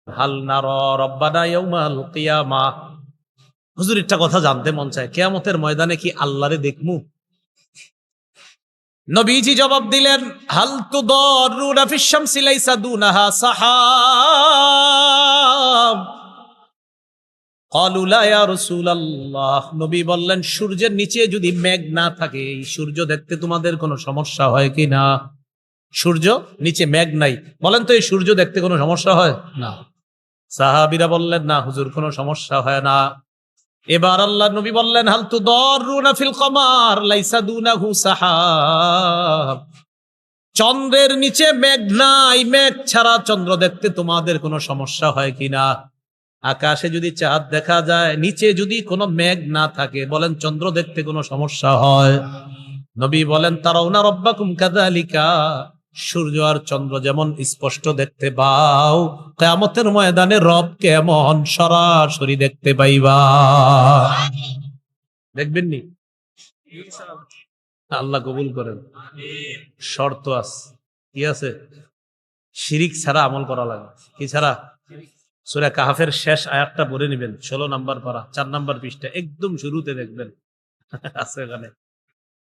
হাল নারা রব্বানা ইয়াউমাল কিয়ামাহ। হুজুর একটা কথা জানতে মন চায়, কিয়ামতের ময়দানে কি আল্লাহরে দেখমু? নবীজি জবাব দিলেন, হাল তুদাররুনা ফিশ শামসি লাইসা দুনাহা সাহাব। ক্বালু লা ইয়া রাসূলুল্লাহ। নবী বললেন, সূর্যের নিচে যদি মেঘ না থাকে, এই সূর্য দেখতে তোমাদের কোনো সমস্যা হয় কি না? সূর্য নিচে মেঘ নাই, বলেন তো এই সূর্য দেখতে কোনো সমস্যা হয় না? সাহাবীরা বললেন, না হুজুর, কোনো সমস্যা হয় না। এবার আল্লাহ নবী বললেন, হাল তুদাররুনা ফিল কমার লাইসা দুনাহু সাহাব। চন্দ্রের নিচে মেঘ নাই, মেঘ ছাড়া চন্দ্র দেখতে তোমাদের কোনো সমস্যা হয় কিনা? আকাশে যদি চাঁদ দেখা যায়, নিচে যদি কোনো মেঘ না থাকে, বলেন চন্দ্র দেখতে কোনো সমস্যা হয়? নবী বলেন, তারাউনা রাব্বাকুম কাযালিকা। সূর্য আর চন্দ্র যেমন স্পষ্ট দেখতে পাও, কিয়ামতের ময়দানে রব কেমন সরাসরি দেখতে পাইবা। দেখবেন নি? আল্লাহ কবুল করেন। শর্ত আছে, কি আছে? শিরিক ছাড়া আমল করা লাগে। কি ছাড়া? সূরা কাহফের শেষ আয়াতটা পড়ে নেবেন, 16 নম্বর পারা, 4 নম্বর পৃষ্ঠা, একদম শুরুতে দেখবেন আছে এখানে,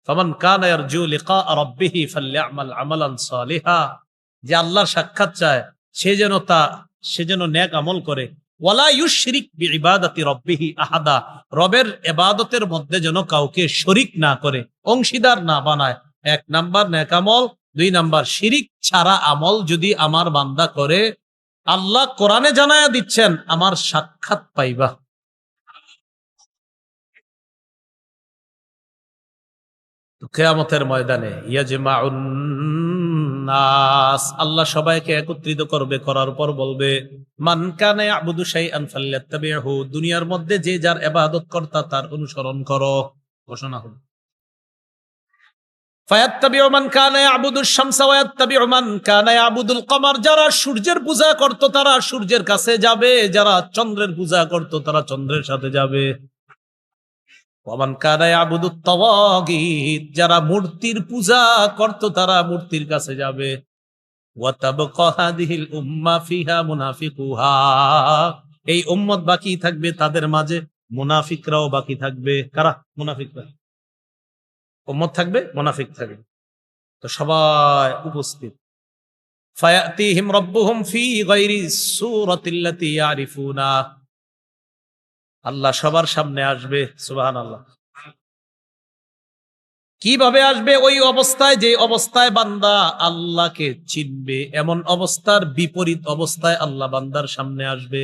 ফামান কানা ইয়ারজু লিকা রাব্বিহি ফালইআমাল আমালান সালিহা। যে আল্লাহর সাক্ষাৎ চায় সে যেন নেক আমল করে। ওয়ালা ইউশরিক বিইবাদাতি রাব্বিহি আহাদা। রবের ইবাদতের মধ্যে যেন কাউকে শরীক না করে, অংশীদার না বানায়। 1 নাম্বার নেক আমল, 2 নাম্বার শিরিক ছাড়া আমল যদি আমার বান্দা করে, আল্লাহ কোরআনে জানায়া দিচ্ছেন, আমার সাক্ষাৎ পাইবা। কিয়ামতের ময়দানে ইয়াজমাউন নাস, আল্লাহ সবাইকে একত্রিত করবে, করার পর বলবে, মান কানা ইয়াবুদু শাইআন ফালইয়াত্তাবিহু। দুনিয়ার মধ্যে যে যার ইবাদত কর্তা তার অনুসরণ করো। ঘোষণা হলো, ফায়াত্তাবিউ মান কানা ইয়াবুদুশ শামসা ওয়া ইয়াত্তাবিউ মান কানা ইয়াবুদুল কমার। যারা সূর্যের পূজা করত তারা সূর্যের কাছে যাবে, যারা চন্দ্রের পূজা করত তারা চন্দ্রের সাথে যাবে। ওয়ামান কানা ইয়াবুদুত তাওয়াগীত, যারা মূর্তির পূজা করত তারা মূর্তির কাছে যাবে। ওয়া তাবকা হাদিহিল উম্মাহ ফিহা মুনাফিকুহা। এই উম্মত বাকি থাকবে, তাদের মাঝে মুনাফিকরাও বাকি থাকবে। কারা? মুনাফিকরা। উম্মত থাকবে, মুনাফিক থাকবে, তো সবাই উপস্থিত। ফায়াতিহিম রাব্বুহুম ফি গায়রি সূরাতিল্লাতী ইয়ারিফুনা। আল্লাহ সবার সামনে আসবে, সুবহানাল্লাহ। কিভাবে আসবে? ওই অবস্থায়, যে অবস্থায় বান্দা আল্লাহকে চিনবে, এমন অবস্থার বিপরীত অবস্থায় আল্লাহ বান্দার সামনে আসবে।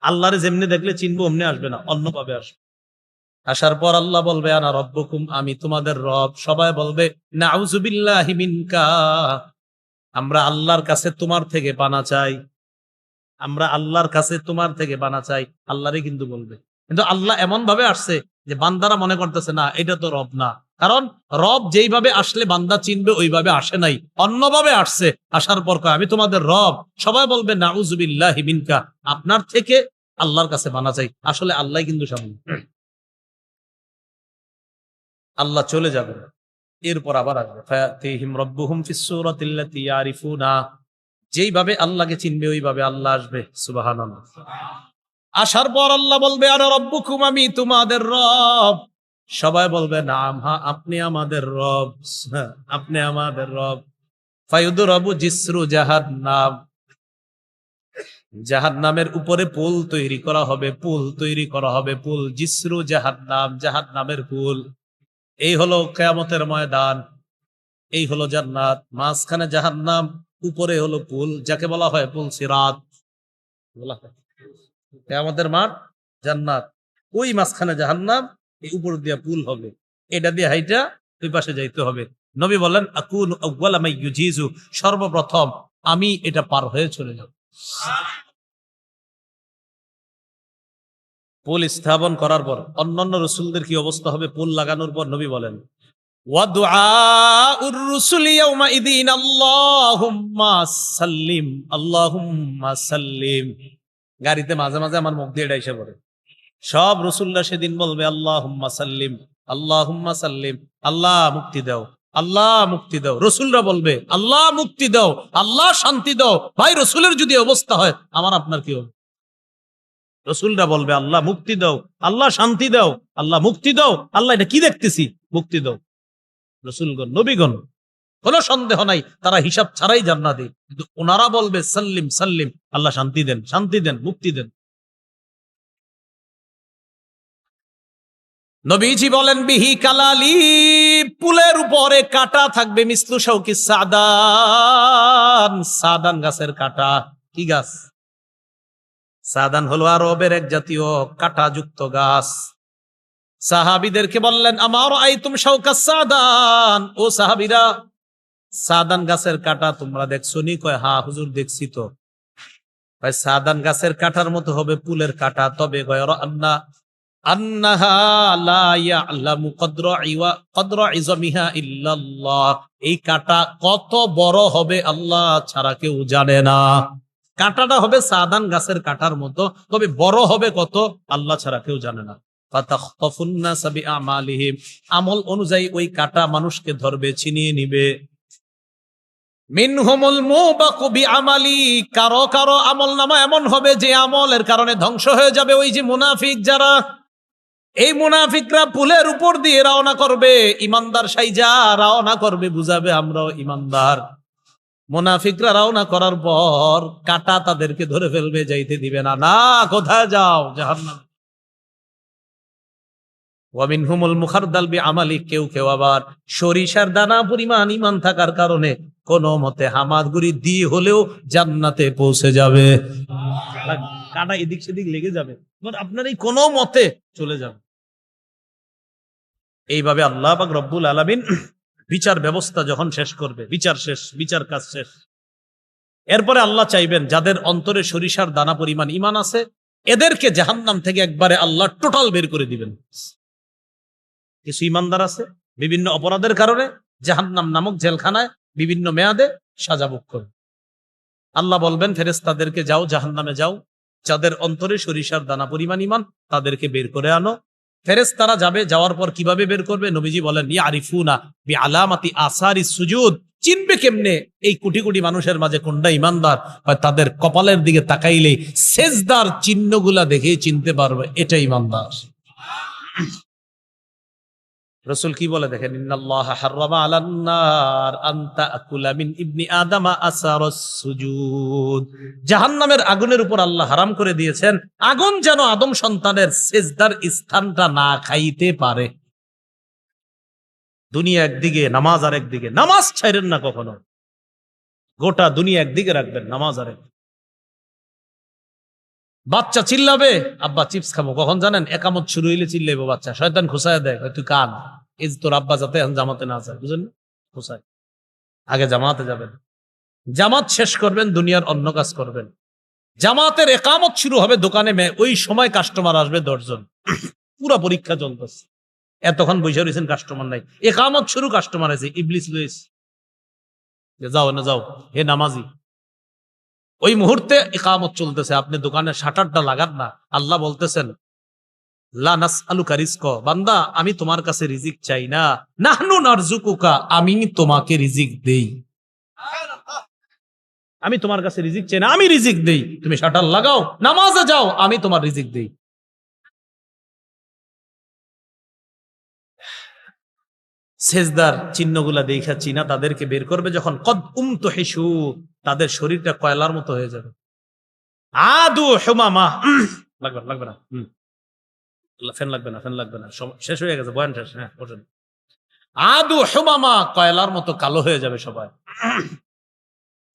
আল্লাহরে যেমনি দেখলে চিনবো অমনি আসবে না, অন্যভাবে আসবে। আসার পর আল্লাহ বলবে, আনা রব্বুকুম, আমি তোমাদের রব। সবাই বলবে, নাউযু বিল্লাহি মিনকা, আমরা আল্লাহর কাছে তোমার থেকে পানা চাই, আমরা আল্লাহর কাছে তোমার থেকে পানা চাই। আল্লাহরে কিন্তু বলবে, কিন্তু আল্লাহ এমন ভাবে আসছে যে বান্দারা মনে করতেছে না এটা তো রব না। কারণ রব যেইভাবে আসলে বান্দা চিনবে ওইভাবে আসে নাই, অন্যভাবে আসছে। আসার পর কয়, আমি তোমাদের রব। সবাই বলবে, নাউযু বিল্লাহি মিনকা, আপনার থেকে আল্লাহর কাছে পানা চাই। আসলে আল্লাহ কিন্তু সামনে। আল্লাহ চলে যাবে, এরপর আবার আসবে, ফায়াতিহিম রাব্বুহুম ফিস সূরাতিল্লাতী ইয়ারিফুনা। যেইভাবে আল্লাহকে চিনবে ওইভাবে আল্লাহ আসবে, সুবহানাল্লাহ। আসার পর আল্লাহ বলবে, আনা রব্বুকুম, আমি তোমাদের রব। সবাই বলবে, নাম, হ্যাঁ আপনি আমাদের রব, হ্যাঁ, আপনি আমাদের রব। ফায়ুদরাবু জিসরু জাহান্নাম, জাহান্নামের উপরে পুল তৈরি করা হবে, পুল তৈরি করা হবে, পুল। জিসরু জাহান্নাম, জাহান্নামের পুল। এই হলো কিয়ামতের ময়দান, এই হলো জান্নাত, মাঝখানে জাহান্নাম, উপরে হলো পুল, যাকে বলা হয় পুল সিরাত বলা হয়। কিয়ামতের মাঠ জান্নাত, ওই মাঝখানে জাহান্নাম, এই উপর দিয়ে পুল হবে, এটা দিয়ে হাইটা ওই পাশে যাইতে হবে। নবী বলেন, আকুনু আউওয়ালা মান ইউজিজু, সর্বপ্রথম আমি এটা পার হয়ে চলে যাব। পুল স্থাপন করার পর অন্যান্য রাসূলদের কি অবস্থা হবে? পুল লাগানোর পর নবী বলেন, ওয়া দুআউর রুসুলি ইয়াউমাইদিন আল্লাহুম্মা সাল্লিম, আল্লাহুম্মা সাল্লিম। গাড়িতে মাঝে মাঝে আমার মুখ দিয়ে এটা এসে পড়ে। সব রাসূলরা সেদিন বলবে, আল্লাহুম্মা সাল্লিম, আল্লাহুম্মা সাল্লিম, আল্লাহ মুক্তি দাও, আল্লাহ মুক্তি দাও। রসুলরা বলবে আল্লাহ মুক্তি দাও, আল্লাহ শান্তি দাও। ভাই রসুলের যদি অবস্থা হয় আমার আপনার কি হবে? রসুলরা বলবে আল্লাহ মুক্তি দাও, আল্লাহ শান্তি দাও, আল্লাহ মুক্তি দাও। আল্লাহ এটা কি দেখতেছি, মুক্তি দাও। রসুলগণ, নবীগণ, কোনো সন্দেহ নাই তারা হিসাব ছাড়াই জান্নাতি, কিন্তু ওনারা বলবে সাল্লিম সাল্লিম, আল্লাহ শান্তি দেন, শান্তি দেন, মুক্তি দেন। নবীজি বলেন বিহি কালালি, পুলের উপরে কাটা থাকবে, মিসলু শাউকি সাদান, সাদান গাছের কাটা। কি গাছ? সাদান হলো আরবের এক জাতীয় কাঁটাযুক্ত গাছ। সাহাবীদেরকে বললেন আমার আইতুম শাউকা সাদান, ও সাহাবীরা সাদান গাছের কাটা তোমরা দেখছো নি? কয় হ্যাঁ হুজুর দেখছি তো। ভাই সাদান গাছের কাটার মতো হবে পুলের কাটা, তবে গয়র আন্না আন্নাহা লা ইয়ালামু কদরা ইজমিহা ইল্লাল্লাহ, এই কাটা কত বড় হবে আল্লাহ ছাড়া কেউ জানে না। কাঁটাটা হবে সাদান গাছের কাটার মতো, তবে বড় হবে কত আল্লাহ ছাড়া কেউ জানে না। ফাতাখতাফুন নাস বিআমালিহিম, আমল অনুযায়ী ওই কাটা মানুষকে ধরবে, ছিনিয়ে নিবে। মিনহুমুল মুবাকু বিআমালি, কারো কারো আমলনামা এমন হবে যে আমলের কারণে ধ্বংস হয়ে যাবে। ওই যে মুনাফিক যারা, এই মুনাফিকরা পুলের উপর দিয়ে রওনা করবে, ইমানদার সাইজা রওনা করবে, বুঝাবে আমরাও ইমানদার। মুনাফিকরা রওনা করার পর কাটা তাদেরকে ধরে ফেলবে, যাইতে দিবে না। না, কোথায় যাও? জাহান্নাম। ওয়া মিনহুমুল মুখারদাল বিআমালি, কেউ কেউ আবার সরিষার দানা পরিমাণ ইমান থাকার কারণে কোনো মতে হামাগুড়ি দিয়ে হলেও জান্নাতে পৌঁছে যাবে। কাটা এদিক সেদিক লেগে যাবে, আপনার এই কোনো মতে চলে যাবে। এইভাবে আল্লাহ পাক রব্বুল আলামিন বিচার ব্যবস্থা যখন শেষ করবে, বিচার শেষ, বিচার কাজ শেষ, এরপরে আল্লাহ চাইবেন যাদের অন্তরে সরিষার দানা পরিমাণ ইমান আছে এদেরকে জাহান্নাম থেকে একবারে আল্লাহ টোটাল বের করে দিবেন। কিছু ইমানদার আছে বিভিন্ন অপরাধের কারণে জাহান্নাম নামক জেলখানায় বিভিন্ন মেয়াদে সাজা ভোগ করবে। আল্লাহ বলবেন ফেরেশতাদেরকে যাও জাহান্নামে যাও, যাদের অন্তরে সরিষার দানা পরিমাণ ইমান তাদেরকে বের করে আনো। ফেরেশতারা যাবে, যাওয়ার পর কিভাবে বের করবে? নবীজি বলেন ইয়ারিফুনা বিআলামাতি আসারি সুজুদ, চিনবে কেমনে এই কোটি কোটি মানুষের মাঝে কোনটা ইমানদার? তাদের কপালের দিকে তাকাইলে সেজদার চিহ্নগুলা দেখে চিনতে পারবে এটা ইমানদার। রাসূল কি বলে দেখেন, ইন্নাল্লাহা হাররামা আলান নার আন তাকুলা মিন ইবনি আদামা আসারাস সুজুদ, জাহান্নামের আগুনের উপর আল্লাহ হারাম করে দিয়েছেন আগুন যেন আদম সন্তানের সেজদার স্থানটা না খাইতে পারে। দুনিয়া একদিকে, নামাজ আর একদিকে। নামাজ ছাইরেন না কখনো, গোটা দুনিয়া একদিকে রাখবেন, নামাজ আর একদিকে। বাচ্চা চিল্লাবে আব্বা চিপস খাবো, কখন জানেন? একামত শুরু হইলে চিল্লাইবো বাচ্চা, শয়তান খুসায় দেয়, তুই কান, এই তোর আব্বা যাতে এখন জামাতে না যায়, বুঝলেন? খুসায়, আগে জামাতে যাবেন, জামাত শেষ করবেন, দুনিয়ার অন্য কাজ করবেন। জামাতের একামত শুরু হবে দোকানে, ওই সময় কাস্টমার আসবে 10 জন, পুরা পরীক্ষা চলতেছে, এতক্ষণ বসে রয়েছেন কাস্টমার নাই, একামত শুরু কাস্টমার আছে, ইবলিস লুইস যাও না যাও হে নামাজি। ওই মুহূর্তে ইকামত চলতেছে, আপনি দোকানের শাটারটা লাগান না। আল্লাহ বলতেছেন লা নাসআলুকা রিজকা, বান্দা আমি তোমার কাছে রিজিক চাই না, নাহনু নারযুকুকা, আমি তোমাকে রিজিক দেই। আমি তোমার কাছে রিজিক চাই না, আমি রিজিক দেই। তুমি শাটার লাগাও, নামাজে যাও, আমি তোমার রিজিক দেই। সেজদার চিহ্নগুলা দেখা চিনা তাদেরকে বের করবে যখন কদ উমতুহিশু, তাদের শরীরটা কয়লার মতো হয়ে যাবে। আদু হুমামা, লাগবে না ফ্যান লাগবে না, ফ্যান লাগবে না, শেষ হয়ে গেছে বয়ান শেষ। হ্যাঁ ওঠেন। আদু হুমামা, কয়লার মতো কালো হয়ে যাবে সবাই,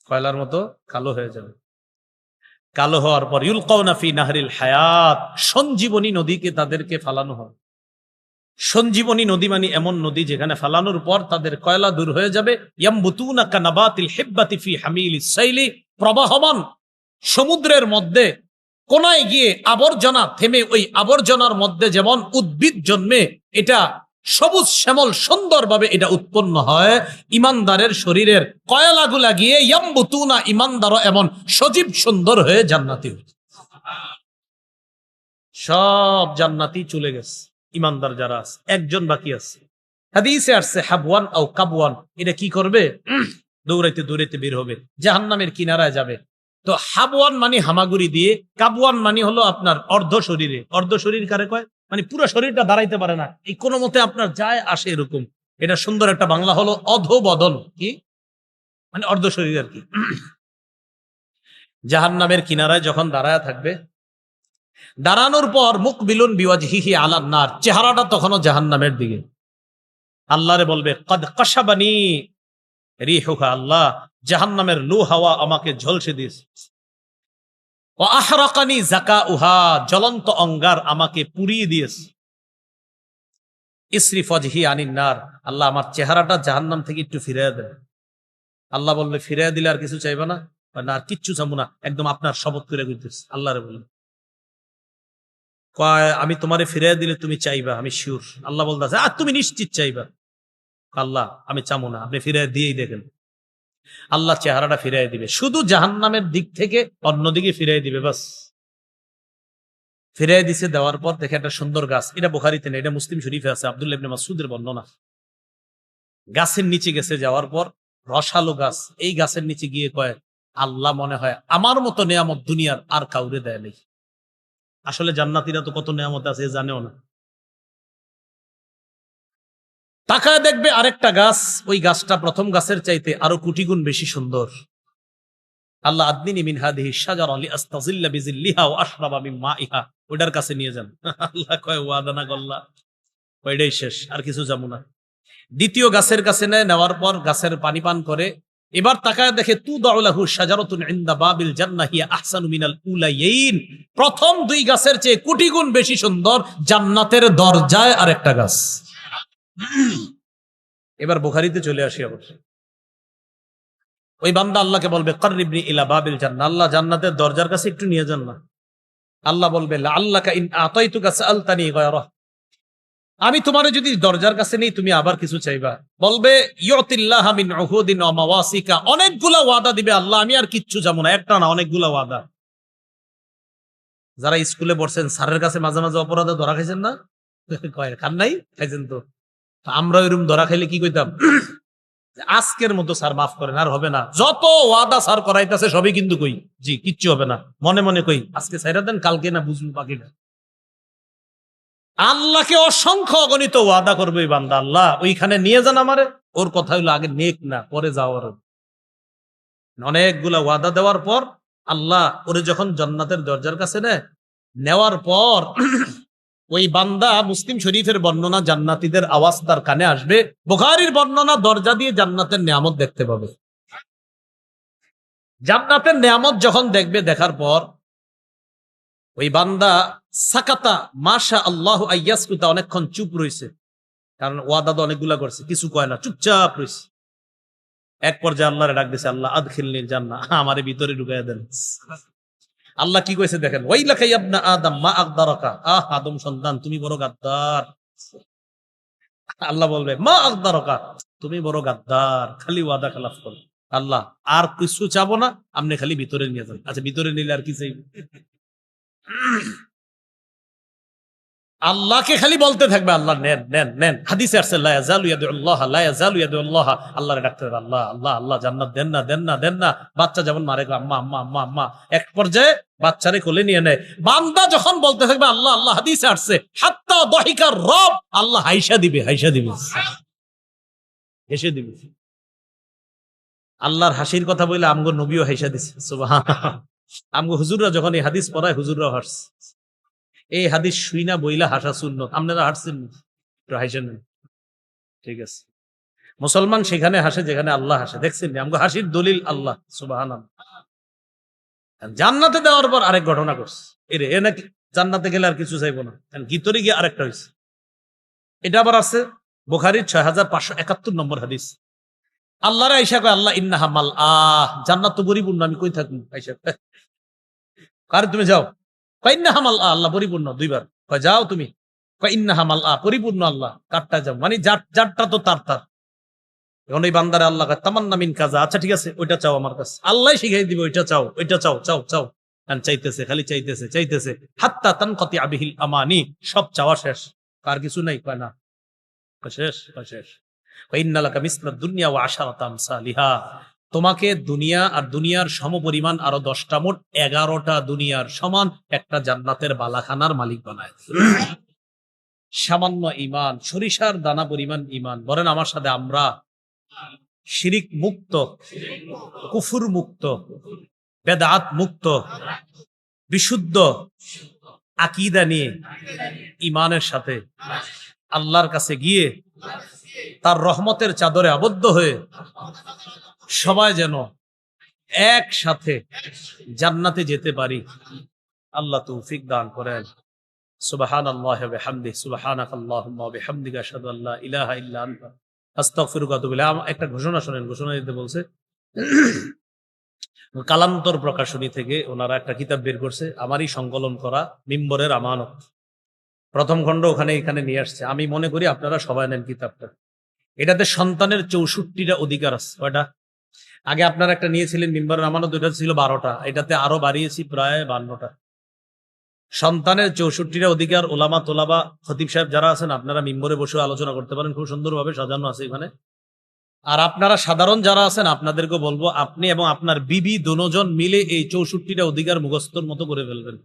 কয়লার মতো কালো হয়ে যাবে। কালো হওয়ার পর ইউলকাউনা ফি নাহরিল হায়াত, সঞ্জীবনী নদীকে তাদেরকে ফালানো হয়। সঞ্জীবনী নদী মানে এমন নদী যেখানে ফালানোর পর তাদের কয়লা দূর হয়ে যাবে। ইয়ামবুতুনা কানাবাতিল হিব্বাতি ফি হামিলিস সাইলি, প্রবাহমান সমুদ্রের মধ্যে কোনায় গিয়ে আবর্জনা থেমে ওই আবর্জনার মধ্যে যেমন উদ্ভিদ জন্মে, এটা সবুজ শ্যামল সুন্দরভাবে এটা উৎপন্ন হয়, ইমানদারের শরীরের কয়লাগুলা গিয়ে ইয়ামবুতুনা, ইমানদারও এমন সজীব সুন্দর হয়ে জান্নাতি হয়েছে। সব জান্নাতি চলে গেছে, ইমানদার যারা আছে একজন বাকি আছে। হাদিসে আসছে হাবওয়ান আও কাবওয়ান, এটা কি করবে? দৌড়াইতে দৌড়াইতে বের হবে, জাহান্নামের কিনারায় যাবে। তো হাবওয়ান মানে হামাগুড়ি দিয়ে, কাবওয়ান মানে হলো আপনার অর্ধ শরীরে। অর্ধ শরীর কারে কয়? মানে পুরো শরীরটা দাঁড়াইতে পারে না, এই কোনো মতে আপনার যায় আসে এরকম। এটা সুন্দর একটা বাংলা হলো অধোবদন, কি মানে অর্ধ শরীর আর কি। জাহান্নামের কিনারায় যখন দাঁড়ায় থাকবে, দাঁড়ানোর পর মুকবিলুন বিওয়াজহিহি আলান নার, চেহারাটা তখনও জাহান্নামের দিকে। আল্লাহরে বলবে কদ কাশাবানি রিহুহা, আল্লাহ জাহান্নামের লু হাওয়া আমাকে ঝলসে দিয়েছে। ও আহরাকানি যাকাউহা, জ্বলন্ত অঙ্গার আমাকে পুড়িয়ে দিয়েছে। ইসরিফ ওয়াজহি আনিন নার, আল্লাহ আমার চেহারাটা জাহান্নাম থেকে একটু ফিরিয়ে দেন। আল্লাহ বলবে ফিরিয়ে দিলে আর কিছু চাইবে না? না, আর কিচ্ছু চাবো না, একদম আপনার শপথ করে কইতেছে। আল্লাহরে বলবে কয় আমি তোমারে ফিরিয়ে দিলে তুমি চাইবা, আমি শিওর। আল্লাহ বলতেছে আর তুমি নিশ্চিত চাইবা? আল্লাহ আমি চাবো না, আপনি ফিরিয়ে দিয়েই দেখেন। আল্লাহ চেহারাটা ফিরিয়ে দিবে, শুধু জাহান্নামের দিক থেকে অন্যদিকে ফিরিয়ে দিবে, বাস। ফিরিয়ে দিছে, দেওয়ার পর দেখে একটা সুন্দর গাছ, এটা বুখারীতে নেই, এটা মুসলিম শরীফে আছে, আব্দুল্লাহ ইবনে মাসউদের বর্ণনা। গাছের নিচে গেছে, যাওয়ার পর রসালো গাছ, এই গাছের নিচে গিয়ে কয় আল্লাহ মনে হয় আমার মতো নেয়ামত দুনিয়ার আর কাউরে দেয় নেই। আসলে জান্নাতীরা তো কত নেয়ামত আছে জানেও না। তাকায় দেখবে আরেকটা গাছ, ওই গাছটা প্রথম গাছের চাইতে আরো কোটি গুণ বেশি সুন্দর। আল্লাহ আদনিনি মিন হাদিহি শাজারা লিআস্তাযিল্লা বিযিল্লিহা ওয়া আশরাবা মিন মাইহা, ওটার কাছে নিয়ে যান। আল্লাহ কয় ওয়াদা না করলা, ওইটাই শেষ, আর কিছু যাবো না। দ্বিতীয় গাছের কাছে নেওয়ার পর গাছের পানি পান করে, এবার তাকায় দেখে তুদাউ লাহু শাজারাতুন ইনদা বাবিল জান্নাহ হিয়া আহসানু মিনাল উলাইয়িন, প্রথম দুই গাছের চেয়ে কোটি গুণ বেশি সুন্দর জান্নাতের দরজায় আরেকটা গাছ। এবার বুখারীতে চলে আসি। অবশ্য ওই বান্দা আল্লাহকে বলবে কাররিবনি ইলা বাবিল জান্নাহ, আল্লাহ জান্নাতের দরজার কাছে একটু নিয়ে যান না। আল্লাহ বলবে লাআল্লাকা ইন আতাইতুকা সাআলতানি গায়রা, আমি তোমারে যদি দরজার কাছে নেই তুমি আবার কিছু চাইবা। বলবে ইউতিল্লাহা মিন উহুদিন ওয়া মাওয়াসিকা, অনেকগুলা ওয়াদা দিবে আল্লাহ, আমি আর কিচ্ছু যাবো না, একটা না অনেকগুলা ওয়াদা। যারা স্কুলে পড়ছেন স্যারের কাছে মাঝে মাঝে অপরাধে ধরা খাইছেন না? কয় খান নাই, খাইছেন তো। আমরা ওইরকম ধরা খাইলে কি কইতাম? আজকের মতো স্যার মাফ করেন, আর হবে না। যত ওয়াদা স্যার করাইতেছে সবই কিন্তু কই জি কিচ্ছু হবে না, মনে মনে কই আজকে ছাইরা দেন, কালকে না বুঝবো বাকিটা। আল্লাহকে অসংখ্য অগণিত ওয়াদা করবে এই বান্দা, আল্লাহ ওইখানে নিয়ে যান আমারে। ওর কথা হইলো আগে নেক না পরে যাওয়ার। অনেকগুলা ওয়াদা দেওয়ার পর আল্লাহ ওরে যখন জান্নাতের দরজার কাছে নেওয়ার পর ওই বান্দা, মুসলিম শরীফের বর্ণনা, জান্নাতীদের আওয়াজ তার কানে আসবে, বুখারীর বর্ণনা দরজা দিয়ে জান্নাতের নিয়ামত দেখতে পাবে। জান্নাতের নিয়ামত যখন দেখবে, দেখার পর ওই বান্দা সাকাতা মাশা আল্লাহু আইয়াসকুতা, অনেকক্ষণ চুপ রইছে, কারণ ওয়াদা তো অনেকগুলা করছে, কিছু কয় না, চুপচাপ রইছে। এক পর্যায়ে আল্লাহরে ডাক দিছে, আল্লাহ আদখিলনিল জান্নাহ, আমারে ভিতরে ঢুকাইয়া দেন। আল্লাহ কি কইছে দেখেন, ওয়াইলাকা ইয়া ইবনা আদম মা আকদারাকা, আদম সন্তান তুমি বড় গাদ্দার। আল্লাহ বলবে মা আকদারাকা, তুমি বড় গাদ্দার, খালি ওয়াদা খেলাফ করো। আল্লাহ আর কিছু চাবো না, আপনি খালি ভিতরে নিয়ে যান। আচ্ছা ভিতরে নিলে আর কি চাইবে? আল্লাহকে খালি বলতে থাকবে আল্লাহ নেন নেন নেন। হাদিসে আসছে লা ইয়াজালু ইয়াদুল্লাহ লা ইয়াজালু ইয়াদুল্লাহ, আল্লাহরে ডাকতে হবে, আল্লাহ আল্লাহ আল্লাহ জান্নাত দেন না দেন না দেন না। বাচ্চা যেমন মারে আম্মা আম্মা আম্মা আম্মা, এক পর্যায়ে বাচ্চারে কোলে নিয়ে নেয়। বান্দা যখন বলতে থাকবে আল্লাহ আল্লাহ, হাদিসে আসছে হাত্তা দাহিকার রব, আল্লাহ হাইসা দিবে, হাইসা দিবে, হেসে দিবে। আল্লাহর হাসির কথা বলে আমগো নবীও হাইসা দিছে, সুবহানাল্লাহ। আমগো হুজুররা যখন এই হাদিস পড়ায় হুজুররাও হাসছে। এই হাদিস শুই না বইলা হাসা সুন্নত, আপনারা হাসছেন একটু হাসেন, ঠিক আছে। মুসলমান সেখানে হাসে যেখানে আল্লাহ হাসে, দেখছেন আমগো হাসির দলিল আল্লাহ, সুবহানাল্লাহ। জান্নাতে দেওয়ার পর আরেক ঘটনা করছে, এ নাকি জান্নাতে গেলে আর কিছু চাইবো না, ভিতরে গিয়ে আরেকটা হয়েছে। এটা আবার আছে বুখারীর 6571 নম্বর হাদিস। আল্লাহর আয়েশা কয় আল্লাহ ইন্নাহা মাল জান্নাত তো পরিপূর্ণ, আমি কই থাকি আয়েশা? কার তুমি যাও, কয় ইন্নাহা মাল আল্লাহ পরিপূর্ণ, দুইবার কয় যাও তুমি, কয় ইন্নাহা মাল পরিপূর্ণ আল্লাহ, কারটা যাও মানে যারটা তো তার তার। এখন এই বান্দারে আল্লাহ কয় তামান্না মিন কাজা, আচ্ছা ঠিক আছে ওইটা চাও আমার কাছে, আল্লাহ শিখাই দিবে ওইটা চাও, ওইটা চাও চাও চাও। চাইতেছে খালি চাইতেছে চাইতেছে, হাত্তা তানকাতি বিহিল আমানি, সব চাওয়া শেষ, আর কিছু নাই, কয় না। শেষ শেষ। ইন্নালাকা মিসলাদ দুনিয়া ওয়া আশারাতা আমসালিহা, তোমাকে দুনিয়া আর দুনিয়ার সমপরিমাণ আরো 10টা, মোট 11টা দুনিয়ার সমান একটা জান্নাতের বালাখানার মালিক বানায়। সামান্য ঈমান, সরিষার দানা পরিমাণ ঈমান। বলেন আমার সাথে, আমরা শিরিক মুক্ত, কুফুর মুক্ত, বেদাত মুক্ত, বিশুদ্ধ আকীদা নিয়ে ঈমানের সাথে আল্লাহর কাছে গিয়ে তার রহমতের চাদরে আবদ্ধ হয়ে সবাই যেন একসাথে জান্নাতে যেতে পারি, আল্লাহ তৌফিক দান করেন। সুবহানাল্লাহি ওয়া বিহামদিহি, সুবহানাকাল্লাহুম্মা ওয়া বিহামদিকা আশহাদু আল্লা ইলাহা ইল্লা আনতা আস্তাগফিরুকা ওয়া আতুবু ইলাইক। একটা ঘোষণা শোনেন, ঘোষণা দিতে বলছে। কালান্তর প্রকাশনী থেকে ওনারা একটা কিতাব বের করছে, আমারই সংকলন করা, মিম্বরের আমানত। প্রথম খণ্ড এখানে নিয়ে আসছে। আমি মনে করি আপনারা সবাই নেন কিতাবটা। এটাতে সন্তানের 64টা অধিকার আছে। কয়টা? আগে আপনারা একটা নিয়েছিলেন মিম্বরের আমানত, ওইটা ছিল 12টা, এটাতে আরো বাড়িয়েছি প্রায় 52টা। সন্তানের 64টা অধিকার। ওলামা তোলাবা খতিব সাহেব যারা আছেন, আপনারা মিম্বরে বসে আলোচনা করতে পারেন, খুব সুন্দরভাবে সাজানো আছে এখানে। আর আপনারা সাধারণ যারা আছেন, আপনাদেরকে বলবো, আপনি এবং আপনার বিবি দুজন মিলে এই 64টা অধিকার মুখস্থর মতো করে ফেলবেন।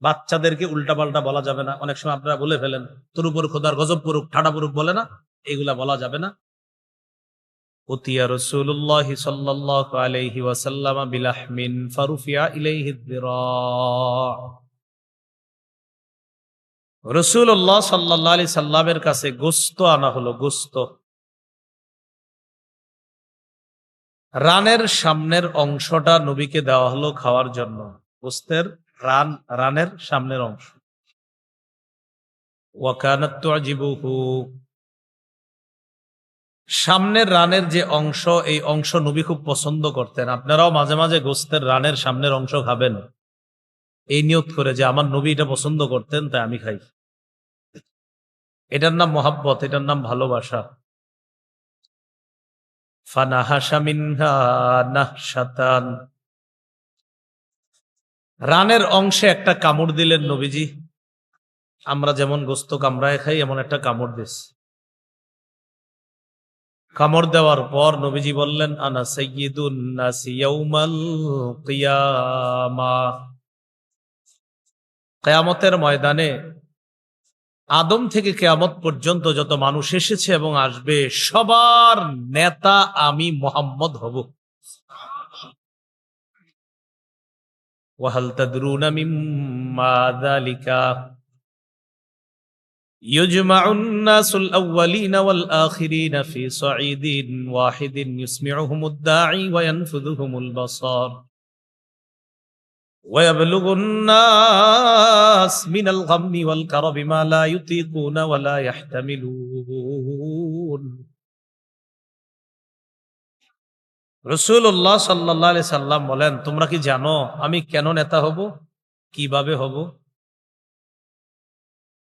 বাচ্চাদেরকে উল্টাপাল্টা বলা যাবে না। অনেক সময় আপনারা বলে ফেলেন, তোর উপর খোদার গজব পড়ুক, ঠাডা পড়ুক, বলে না, এগুলা বলা যাবে না। উতিয়া রাসূলুল্লাহ সাল্লাল্লাহু আলাইহি ওয়াসাল্লাম বিলাহমিন ফারুফিয়া ইলাইহি যিরা। রাসূলুল্লাহ সাল্লাল্লাহু আলাইহি সাল্লামের কাছে গোশত আনা হলো, গোশত। রানের সামনের অংশটা নবীকে দেওয়া হলো খাওয়ার জন্য। গোশতের রানের সামনের অংশ। ওয়া কানাত তুজিবুহু, সামনের রানের যে অংশ, এই অংশ নবী খুব পছন্দ করতেন। আপনারাও মাঝে মাঝে গোশতের রানের সামনের অংশ খাবেন, এই নিয়ত করে যে আমার নবী এটা পছন্দ করতেন, তাই আমি খাই। এটার নাম মহাব্বত, এটার নাম ভালোবাসা। ফানাহাশা মিনহা নাহশাতান, রানের অংশে একটা কামড় দিলেন নবীজি। আমরা যেমন গোস্ত কামড়ায় খাই, এমন একটা কামড় দিস। কামড় দেওয়ার পর নবীজি বললেন, আনা সাইয়্যিদুন নাসি ইয়াউমাল কিয়ামাহ, কিয়ামতের ময়দানে আদম থেকে কিয়ামত পর্যন্ত যত মানুষ এসেছে এবং আসবে, সবার নেতা আমি মুহাম্মদ হব। ওয়াহাল তাদরুনা মিম্মা যালিকা, ইউজমাউন নাসুল আউওয়ালিনা ওয়াল আখিরিনা ফি সাঈদিন ওয়াহিদিন ইউসমিউহুমুদ দাঈ ওয়া ইয়ানফুযুহুমুল বাসার ওয়া ইয়াবলুগুন নাস মিনাল গাম্মি ওয়াল কারবি মা লা ইউতিকুনা ওয়া লা ইয়াহতামিলুন। রাসূলুল্লাহ সাল্লাল্লাহু আলাইহি সাল্লাম বলেন, তোমরা কি জানো আমি কেন নেতা হব, কিভাবে হব?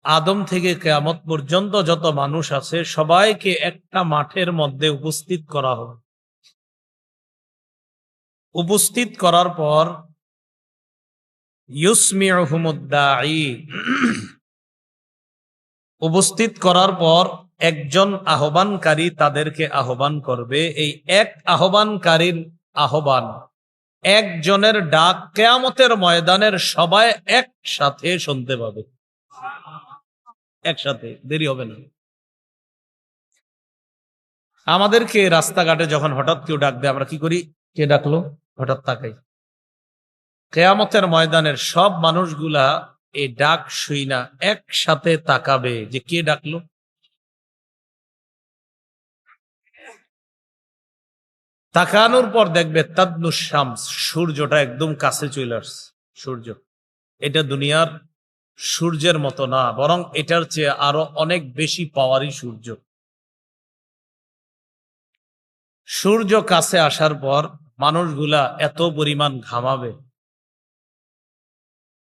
আদম থেকে কিয়ামত পর্যন্ত যত মানুষ আছে, সবাইকে একটা মাঠের মধ্যে উপস্থিত করা হবে। উপস্থিত করার পর ইউসমিউহুমুদ দাঈ, উপস্থিত করার পর একজন আহ্বানকারী তাদেরকে আহ্বান করবে। এই এক আহ্বানকারীর আহ্বান, একজনের ডাক কিয়ামতের ময়দানের সবাই একসাথে শুনতে পাবে, একসাথে, দেরি হবে না। আমাদেরকে রাস্তাঘাটে যখন হঠাৎ কেউ ডাক দেয়, আমরা কি করি? কে ডাকলো, হঠাৎ তাকাই। কিয়ামতের ময়দানের সব মানুষগুলা এই ডাক শুই না একসাথে তাকাবে যে কে ডাকলো। তাকানোর পর দেখবে তাদনুস শামস, সূর্যটা একদম কাছে চলে আসছে। সূর্য এটা দুনিয়ার সূর্যের মতো না, বরং এটার চেয়ে আরো অনেক বেশি পাওয়ারই সূর্য। সূর্য কাছে আসার পর মানুষগুলা এত পরিমাণ ঘামাবে,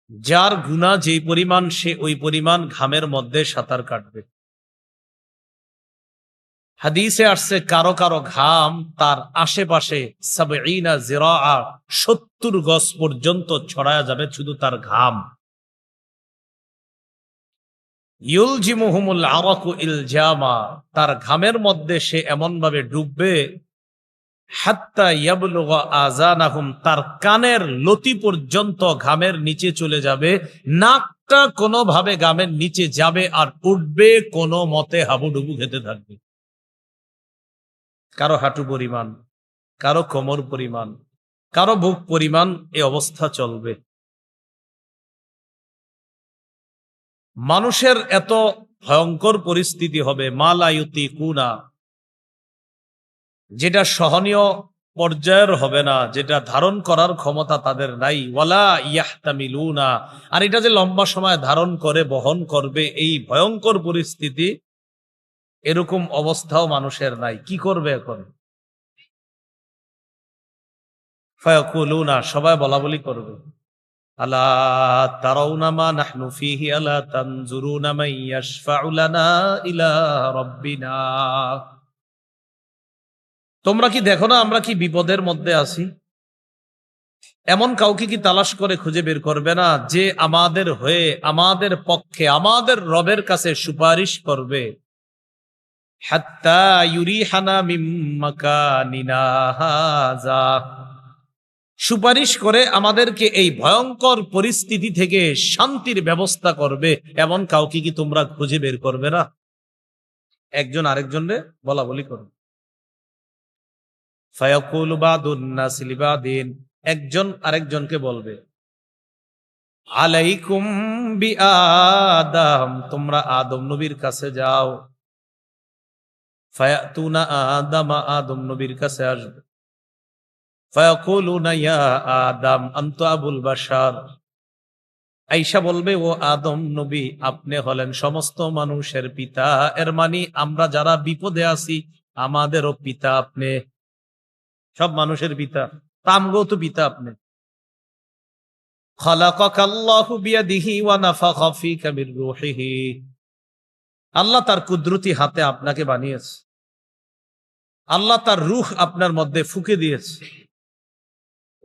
যার গুনাহ যেই পরিমাণ, সে ওই পরিমাণ ঘামের মধ্যে সাঁতার কাটবে। হাদিসে আসছে, কারো কারো ঘাম তার আশেপাশে 70 গজ পর্যন্ত ছড়ায়া যাবে, শুধু তার ঘাম। ইউলজিমুহুমুল আরাকু ইলজামা, তার ঘামের মধ্যে সে এমন ভাবে ডুববে, হাত্তা ইয়াবলুগা আযানাহুম, তার কানের লতি পর্যন্ত ঘামের নিচে চলে যাবে, নাকটা কোনোভাবে ঘামের নিচে যাবে আর উঠবে, কোনো মতে হাবুডুবু খেতে থাকবে। কারো হাঁটু পরিমাণ, কারো কোমর পরিমাণ, কারো বুক পরিমাণ এই অবস্থা চলবে। মানুষের এত ভয়ঙ্কর পরিস্থিতি হবে, মালা ইউতিকুনা, যেটা সহনীয় পর্যায়ের হবে না, যেটা ধারণ করার ক্ষমতা তাদের নাই। ওয়ালা ইয়াহতামিলুনা, আর এটা যে লম্বা সময় ধারণ করে বহন করবে, এই ভয়ঙ্কর পরিস্থিতি, এরকম অবস্থাও মানুষের নাই। কি করবে এখন? ফায়াকুলুনা, সবাই বলা বলি করবে, আলা তারাউনা মা নাহনু ফীহি আলা তানজুরুনা মান ইয়াশফাউ লানা ইলা রাব্বিনা, তোমরা কি দেখো না আমরা কি বিপদের মধ্যে আছি? এমন কাউকে কি তালাশ করে খুঁজে বের করবে না যে আমাদের হয়ে, আমাদের পক্ষে, আমাদের রবের কাছে সুপারিশ করবে? হাত্তা ইউরিহানা মিম মাকানিনা হাযা, সুপারিশ করে আমাদেরকে এই ভয়ঙ্কর পরিস্থিতি থেকে শান্তির ব্যবস্থা করবে, এমন কাউকে কি তোমরা খুঁজে বের করবে না? একজন আরেকজনের বলা বলি করবে। ফায়াকুলু বাদুন নাসি লিবাদিন, একজন আরেকজনকে বলবে, আলাইকুম বিআদম, তোমরা আদম নবীর কাছে যাও। ফায়াতুনা আদম, আদম নবীর কাছে আসবে। ফায়াকুলুনা ইয়া আদম আনতা আবুল বাশার, আয়েশা বলবে, ও আদম নবী, আপনি হলেন সমস্ত মানুষের পিতা, এর মানে আমরা যারা বিপদে আছি আমাদেরও পিতা আপনি, সব মানুষের পিতা, আমগো তো পিতা আপনি। খালাকাকাল্লাহু বিয়াদিহি ওয়া নাফাখা ফীকা মির রূহিহি, আল্লাহ তার কুদরতি হাতে আপনাকে বানিয়েছে, আল্লাহ তার রূহ আপনার মধ্যে ফুঁকে দিয়েছে।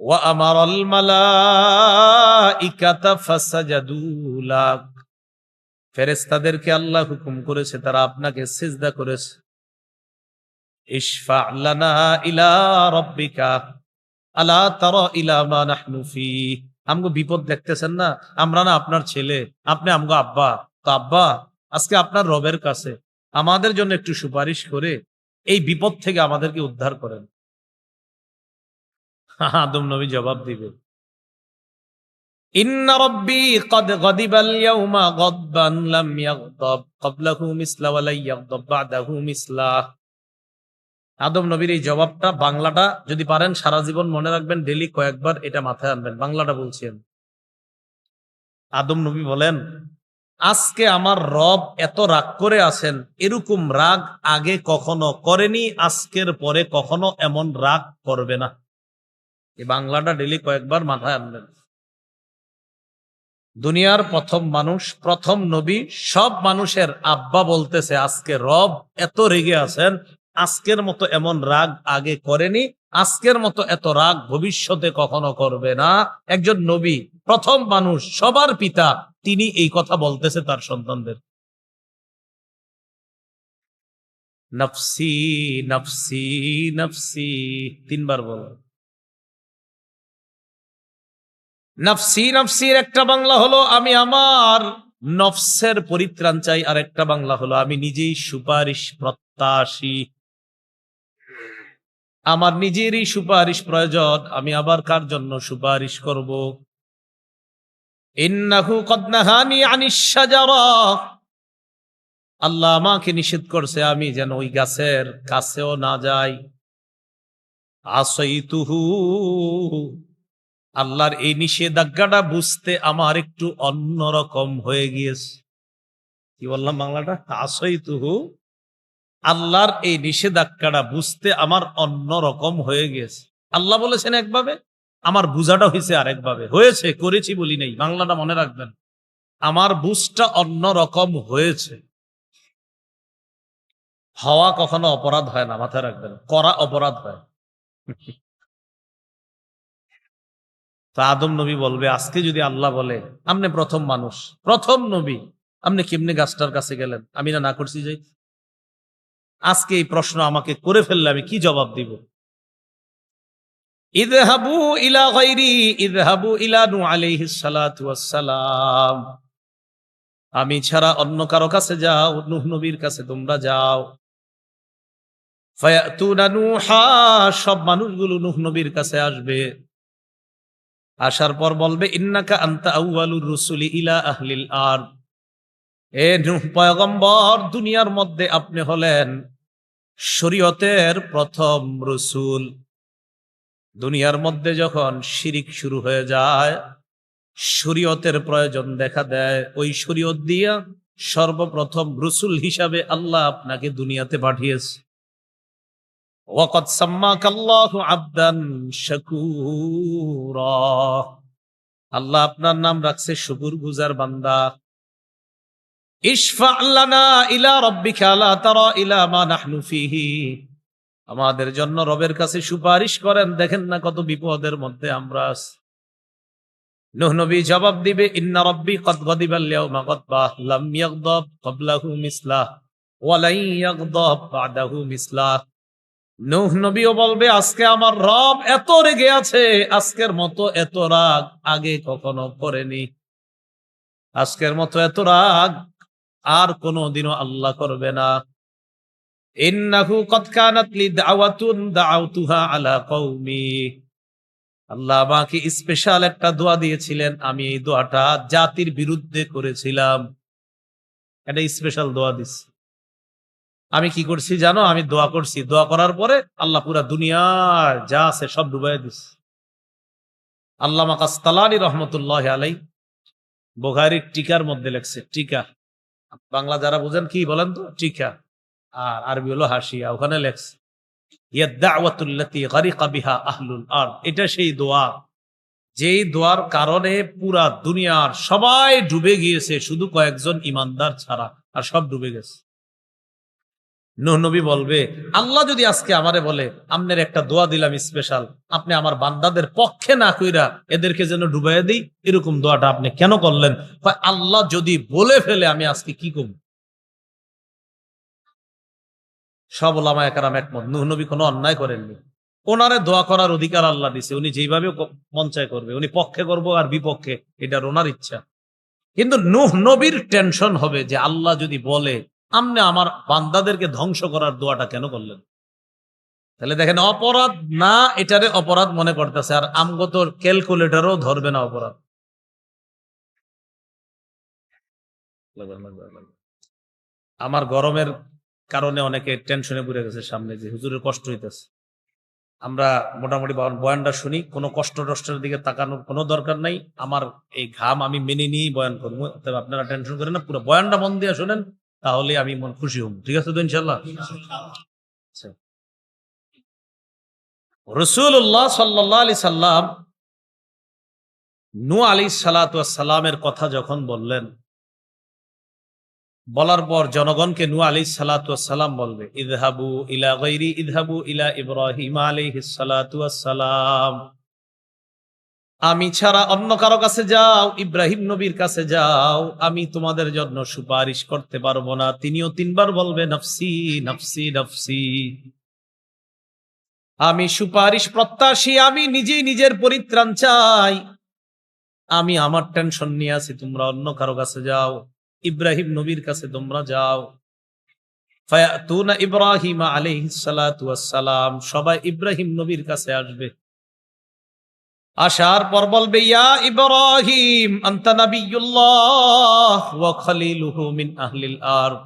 ওয়া আমারাল মালাইকাতা ফাসাজাদু লাক, ফেরেশতাদেরকে আল্লাহ হুকুম করেছে তারা আপনাকে সিজদা করেছে। ইশফা' লানা ইলা রাব্বিকা আলা তারা ইলা মা নাহনু ফি, আমগো বিপদ দেখতেছেন না, আমরা না আপনার ছেলে, আপনি আমগো আব্বা, তো আব্বা আজকে আপনার রবের কাছে আমাদের জন্য একটু সুপারিশ করে এই বিপদ থেকে আমাদেরকে উদ্ধার করেন। আদম নবী জবাব দিবে, ইন্না রাব্বী ক্বাদ গাদিবাল ইয়াউমা গাদবান লাম ইয়াগদাব ক্বাবলাহু মিসলা ওয়া লা ইয়াগদাব বা'দাহু মিসলা। আদম নবীর এই জবাবটা, বাংলাটা যদি পারেন সারা জীবন মনে রাখবেন, ডেলি কয়েকবার এটা মাথায় আনবেন। বাংলাটা বলছেন, আদম নবী বলেন, আজকে আমার রব এত রাগ করে আছেন, এরকম রাগ আগে কখনো করেনি, আজকের পরে কখনো এমন রাগ করবে না। এই বাংলাটা ডেলি কয়েকবার মাথায় আনবেন। দুনিয়ার প্রথম মানুষ, প্রথম নবী, সব মানুষের আব্বা বলতেছে আজকে রব এত রেগে আছেন, আজকের মতো এমন রাগ আগে করেনি, আজকের মতো এত রাগ ভবিষ্যতে কখনো করবে না। একজন নবী, প্রথম মানুষ, সবার পিতা, তিনি এই কথা বলতেছে তার সন্তানদের। নফসি নফসি নফসি, তিনবার বল। নফসি নফসির একটা বাংলা হলো আমি আমার নফসের পরিত্রাণ চাই, আর একটা বাংলা হলো আমি নিজেই সুপারিশ প্রত্যাশী, আমার নিজেরই সুপারিশ প্রয়োজন, আমি আবার কার জন্য সুপারিশ করব? ইন্নাহু ক্বাদ নাহানি আনিশ শাজারা, আল্লাহ আমাকে নিষেধ করছে আমি যেন ওই গাছের কাছেও না যাই। আসাইতুহু, আল্লাহর এই নিষেধাজ্ঞাটা বুঝতে আমার একটু অন্যরকম হয়ে গিয়েছে। কি বললাম বাংলাটা? আসাইতুহু, আল্লাহর এই নিষেধাজ্ঞাটা বুঝতে আমার অন্যরকম হয়ে গিয়েছে। আল্লাহ বলেছেন একভাবে, আমার বুঝাটা হয়েছে আরেকভাবে, হয়েছে করেছি বলি নাই, বাংলাটা মনে রাখবেন, আমার বুঝটা অন্যরকম হয়েছে। হওয়া কখনো অপরাধ হয় না, মাথায় রাখবেন, করা অপরাধ হয়। তো আদম নবী বলবে, আজকে যদি আল্লাহ বলে, আপনি প্রথম মানুষ, প্রথম নবী, আপনি কেমনে গাছটার কাছে গেলেন? আমি না করছি যে? আজকে এই প্রশ্ন আমাকে করে ফেললে আমি কি জবাব দিব? ইযহাবু ইলা গায়রি, ইযহাবু ইলা নূহ আলাইহিস সালাতু ওয়াস সালাম। আমি ছাড়া অন্য কারো কাছে যাও, নূহ নবীর কাছে তোমরা যাও। ফায়াতুনা নূহা, সব মানুষগুলো নূহ নবীর কাছে আসবে। আসার পর বলবে ইন্নাকা আনতা আউয়ালুর রুসুলি ইলা আহলিল আরদ। এ নূহ পয়গম্বর, দুনিয়ার মধ্যে আপনি হলেন শরীয়তের প্রথম রসুল। দুনিয়ার মধ্যে যখন শিরিক শুরু হয়ে যায়, শরীয়তের প্রয়োজন দেখা দেয়, ওই শরীয়ত দিয়া সর্বপ্রথম রসুল হিসাবে আল্লাহ আপনাকে দুনিয়াতে পাঠিয়েছে। ওয়াকাদ সাম্মাকাল্লাহু আবদান শাকুরা, আল্লাহ আপনার নাম রাখছে শুকরগুজার বান্দা। ইশফা লানা ইলা রাব্বিকা লা তারা ইলা মা নাহনু ফিহি, আমাদের জন্য রবের কাছে সুপারিশ করেন, দেখেন না কত বিপদের মধ্যে আমরা আছি। নূহ নবী জবাব দিবে ইন্না রাব্বি ক্বাদ গাদিবাল ইয়াওমা গাদবাহ লাম ইয়াগদাব ক্বাবলাহু মিসলাহ ওয়া লা ইয়াগদাব বা'দাহু মিসলাহ। নূহ নবীও বলবে আজকে আমার রব এত রেগে আছে, আজকের মতো এত রাগ আগে কখনো করেনি। আজকের মতো এত রাগ আর কোনোদিনও আল্লাহ করবে না। ইন্নাহু ক্বাদ কানাত লি দাওয়াতুন দাআউতুহা আলা কওমি, আল্লাহ আমাকে স্পেশাল একটা দোয়া দিয়েছিলেন, আমি এই দোয়াটা জাতির বিরুদ্ধে করেছিলাম। এটা স্পেশাল দোয়া দিছি। আমি কি করছি জানো? আমি দোয়া করছি, দোয়া করার পরে আল্লাহ পুরা দুনিয়ার যা আছে সব ডুবাই দিছে। আল্লামা কাসতালানী রহমতুল্লাহ আলাই বুখারীর টিকার মধ্যে লেখছে, টিকা বাংলা যারা বুঝেন কি বলেন তো, টিকা, আর আরবি হলো হাসিয়া, ওখানে লেখছে ইয়াদ-দাওয়াতুল্লাতী গারিকা বিহা আহলুল আরদ। এটা সেই দোয়া যেই দোয়ার কারণে পুরা দুনিয়ার সবাই ডুবে গিয়েছে, শুধু কয়েকজন ইমানদার ছাড়া, আর সব ডুবে গেছে। নূহ নবী বলবে আল্লাহ যদি আজকে আমারে বলে আপনার একটা দোয়া দিলাম স্পেশাল, আপনি আমার বান্দাদের পক্ষে না কইরা এদেরকে যেন ডুবাইয়া দিই, এরকম দোয়াটা আপনি কেন করলেন? আল্লাহ যদি বলে ফেলে আমি আজকে কি করব? সব ওলামায়ে কেরাম একমত, নূহ নবী কোনো অন্যায় করেননি। ওনারে দোয়া করার অধিকার আল্লাহ দিছে, উনি যেভাবে মন চায় করবে, উনি পক্ষে করবো আর বিপক্ষে এটা ওনার ইচ্ছা। কিন্তু নূহ নবীর টেনশন হবে যে আল্লাহ যদি বলে আপনি আমার বান্দাদেরকে ধ্বংস করার দোয়াটা কেন করলেন? তাহলে দেখেন অপরাধ না এটারে অপরাধ মনে করতেছে, আর আমগত ক্যালকুলেটরও ধরবে না অপরাধ। আমার গরমের কারণে অনেকে টেনশনে পড়ে গেছে সামনে, যে হুজুরের কষ্ট হইতেছে। আমরা মোটামুটি বয়ানটা শুনি, কোনো কষ্ট টষ্টের দিকে তাকানোর কোনো দরকার নাই। আমার এই ঘাম আমি মেনে নিয়েই বয়ান করবো, তবে আপনারা টেনশন করেন না, পুরো বয়ানটা মন দিয়ে শোনেন, তাহলে আমি মন খুশি হব। ঠিক আছে তো ইনশাল্লাহ? আচ্ছা, রাসূলুল্লাহ সাল্লাল্লাহু আলাইহি সাল্লাম নূহ আলাইহিস সালাতু ওয়াস সালামের কথা যখন বললেন, বলার পর জনগণকে নূহ আলাইহিস সালাতু ওয়াস সালাম বলবে ইযহাবু ইলা গায়রি ইযহাবু ইলা ইব্রাহিম আলাইহিস সালাতু ওয়াস সালাম, আমি ছাড়া অন্য কারো কাছে যাও, ইব্রাহিম নবীর কাছে যাও, আমি তোমাদের জন্য সুপারিশ করতে পারবো না। তিনিও তিনবার বলবে নফসি নফসি নফসি, আমি সুপারিশ প্রত্যাশী, আমি নিজেই নিজের পরিত্রাণ চাই, আমি আমার টেনশন নিয়ে আছি, তোমরা অন্য কারো কাছে যাও, ইব্রাহিম নবীর কাছে তোমরা যাও। ফায়াতুনা ইব্রাহিম আলাইহিস সালাতু ওয়াস সালাম, সবাই ইব্রাহিম নবীর কাছে আসবে। আসার পর বলবে ইয়া ইব্রাহিম আনতা নাবিয়্যুল্লাহ ওয়া খলিলুহু মিন আহলিল আরদ,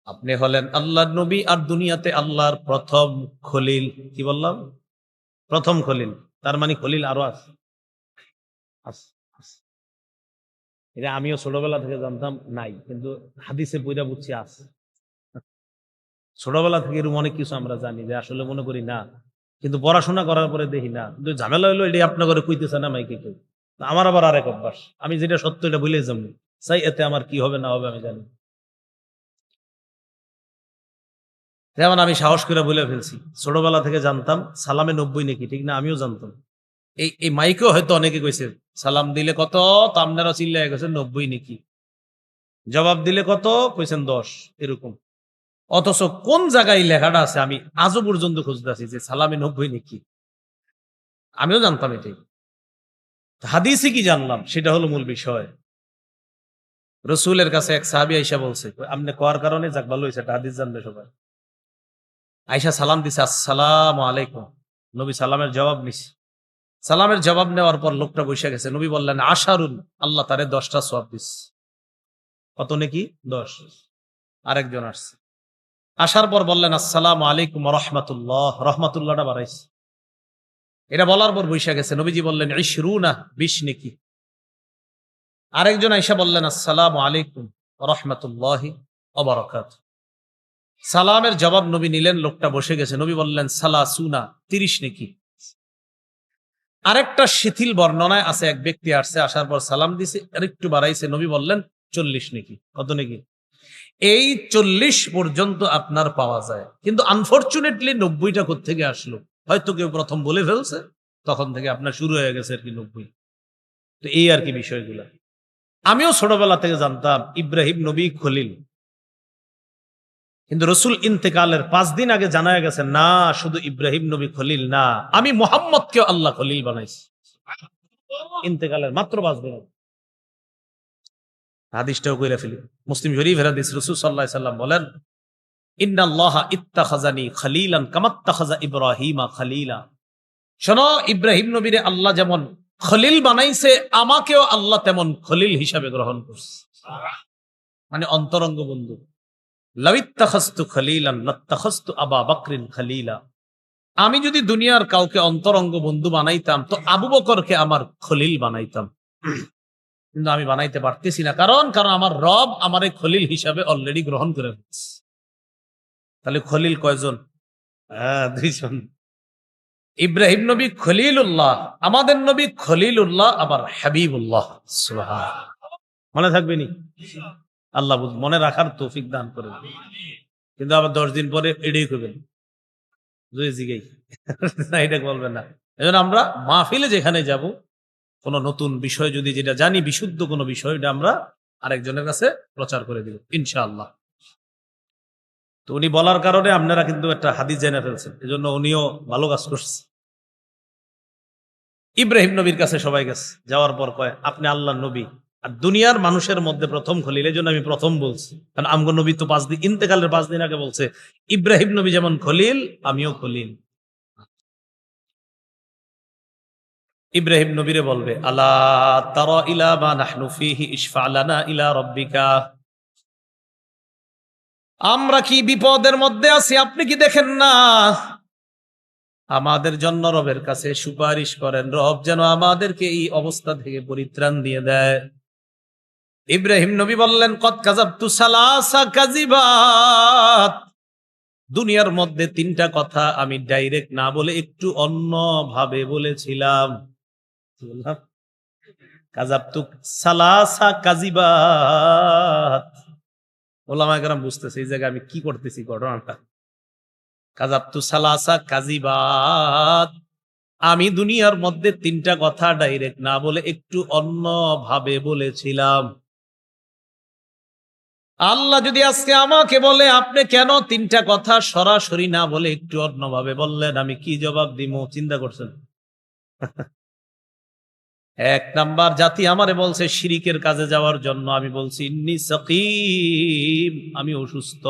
আপনি হলেন আল্লাহর নবী আর দুনিয়াতে আল্লাহর প্রথম খলিল। কি বললাম? প্রথম খলিল। তার মানে খলিল আরো আছে। এটা আমিও ছোটবেলা থেকে জানতাম নাই, কিন্তু হাদিসে পড়া বুঝছি আছে। ছোটবেলা থেকে এরকম অনেক কিছু আমরা জানি যে আসলে মনে করি না, কিন্তু পড়াশোনা করার পরে দেখি না। কিন্তু ঝামেলা হইলো এটি আপনার ঘরে কইতেছে না মাইকে কেউ। আমার আবার আরেক অভ্যাস, আমি যেটা সত্য এটা বলে যাবো চাই, এতে আমার কি হবে না হবে আমি জানি। যেমন আমি সাহস করে বলে ফেলছি, ছোটবেলা থেকে জানতাম সালামে 90 নাকি, ঠিক না? আমিও জানতাম। এই মাইকেও হয়তো অনেকে কইছে সালাম দিলে কত, তো আপনারা চিল্লায় গেছে 90 নাকি। জবাব দিলে কত? কইছেন 10। এরকম। অথচ কোন জায়গায় লেখাটা আছে আমি আজও পর্যন্ত খুঁজতেছি যে সালামে 90 নাকি। আমিও জানতাম এটাই, হাদিসে কি জানলাম সেটা হলো মূল বিষয়। রসুলের কাছে এক সাহাবী আইসা বলছে, আপনি কোয়ার কারণে যাক ভালো হয়েছে, একটা হাদিস জানবে সবাই। আইসা সালাম দিছে, আসসালামু আলাইকুম। নবী সালামের জবাব নিছে। সালামের জবাব নেওয়ার পর লোকটা বসে গেছে। নবী বললেন, আশারুন, আল্লাহ তারে 10টা সওয়াব দিস। কত নাকি? 10। আরেকজন আসছে, আসার পর বললেন, আসসালামু আলাইকুম রহমাতুল্লাহ, রহমাতুল্লাহটা বাড়াইছে। এটা বলার পর বসে গেছে। নবীজি বললেন, ইশরুনা, 20 নাকি। আরেকজন আইসা বললেন, আসসালামু আলাইকুম রহমাতুল্লাহি ওয়া বারাকাতুহু। সালামের জবাব নবী নিলেন, লোকটা বসে গেছে। নবী বললেন, সালাসুনা, 30 নাকি। আরেকটা শিথিল বর্ণনায় আছে, এক ব্যক্তি আসছে, আসার পর সালাম দিছে, আরেকটু বাড়াইছে। নবী বললেন 40 নাকি। কত নাকি? এই 40 পর্যন্ত আপনার পাওয়া যায়, কিন্তু আনফরচুনেটলি 90টা কোত্থেকে আসলো? হয়তো কেউ প্রথম বলে ফেলছে, তখন থেকে আপনার শুরু হয়ে গেছে আর কি 90। তো এই আর কি বিষয়গুলো। আমিও ছোটবেলা থেকে জানতাম ইব্রাহিম নবী খলিল, কিন্তু রসুল ইন্তেকালের 5 দিন আগে জানা গেছে না, শুধু ইব্রাহিম নবী খলিল না, আমি মোহাম্মদকেও আল্লাহ খলিল বানাইছি। ইন্তেকালের মাত্র 5 দিন আগে। হাদিসটাও কইরা ফেলি, মুসলিম শরীফের হাদিস। রাসূল সাল্লাল্লাহু আলাইহি সাল্লাম বলেন, ইন্নাল্লাহা ইত্তাখাযানি খলিলান কামাত্তাখাযা ইব্রাহিমা খলিলা। শোনো, ইব্রাহিম নবীরে আল্লাহ যেমন খলিল বানাইছে, আমাকেও আল্লাহ তেমন খলিল হিসাবে গ্রহণ করছে, মানে অন্তরঙ্গ বন্ধু। লাউইত্তাখাযতু খলিলান লাত্তাখাযতু আবা বকরিন খলিলা। আমি যদি দুনিয়ার কাউকে অন্তরঙ্গ বন্ধু বানাইতাম তো আবু বকরকে আমার খলিল বানাইতাম, কিন্তু আমি বানাইতে পারতেছি না। কারণ আমার রব আমারে খলিল হিসাবে অলরেডি গ্রহণ করে ফেলছে। তাহলে খলিল কয়জন? হ্যাঁ, 2 জন। ইব্রাহিম নবী খলিলুল্লাহ, আমাদের নবী খলিলুল্লাহ, আবার হাবিবুল্লাহ। সুবহানাল্লাহ। মনে থাকবে নি? আল্লাহ মনে রাখার তৌফিক দান করেন। কিন্তু আবার 10 দিন পরে এটাই করবেন, এটা বলবেন না। এজন্য আমরা মাহফিলে যেখানে যাব, কোন নতুন বিষয় যদি যেটা জানি, বিশুদ্ধ কোন বিষয়, এটা আমরা আরেকজনের কাছে প্রচার করে দিব ইনশাআল্লাহ। তো উনি বলার কারণে আপনারা কিন্তু একটা হাদিস জেনে ফেলছেন, এজন্য উনিও ভালো কাজ করছে। ইব্রাহিম নবীর কাছে সবাই গেছে, যাওয়ার পর কয়, আপনি আল্লাহর নবী আর দুনিয়ার মানুষের মধ্যে প্রথম খলিল। এই জন্য আমি প্রথম বলছি, কারণ আমগো নবী তো 5 দিন, ইন্তেকালের 5 দিন আগে বলছে, ইব্রাহিম নবী যেমন খলিল, আমিও খলিল। ইব্রাহিম নবীরে বলবে, আলা তারা ইলা মা নাহনু ফীহি ইশফা লানা ইলা রাব্বিকা। আমরা কি বিপদের মধ্যে আছি, আপনি কি দেখেন না? আমাদের জন্য রবের কাছে সুপারিশ করেন, রব যেন আমাদেরকে এই অবস্থা থেকে পরিত্রাণ দিয়ে দেয়। ইব্রাহিম নবী বললেন, কদ কাযাবতু সালাসা কাযিবাত। দুনিয়ার মধ্যে 3টা কথা আমি ডাইরেক্ট না বলে একটু অন্য ভাবে বলেছিলাম। বললাম, কাযাবতু সালাসা কাযিবাত। ওলামায়ে কেরাম বুঝতেছে এই জায়গায় আমি কি করতেছি ঘটনাটা। কাযাবতু সালাসা কাযিবাত, আমি দুনিয়ার মধ্যে 3টা কথা ডাইরেক্ট না বলে একটু অন্য ভাবে বলেছিলাম। আল্লাহ যদি আজকে আমাকে বলে, আপনি কেন 3টা কথা সরাসরি না বলে একটু অন্যভাবে বললেন, আমি কি জবাব দিব? চিন্তা করছেন? 1 নাম্বার, জাতি আমারে বলছে শিরিকের কাজে যাওয়ার জন্য, আমি বলছি ইন্নী সাকিম, আমি অসুস্থ।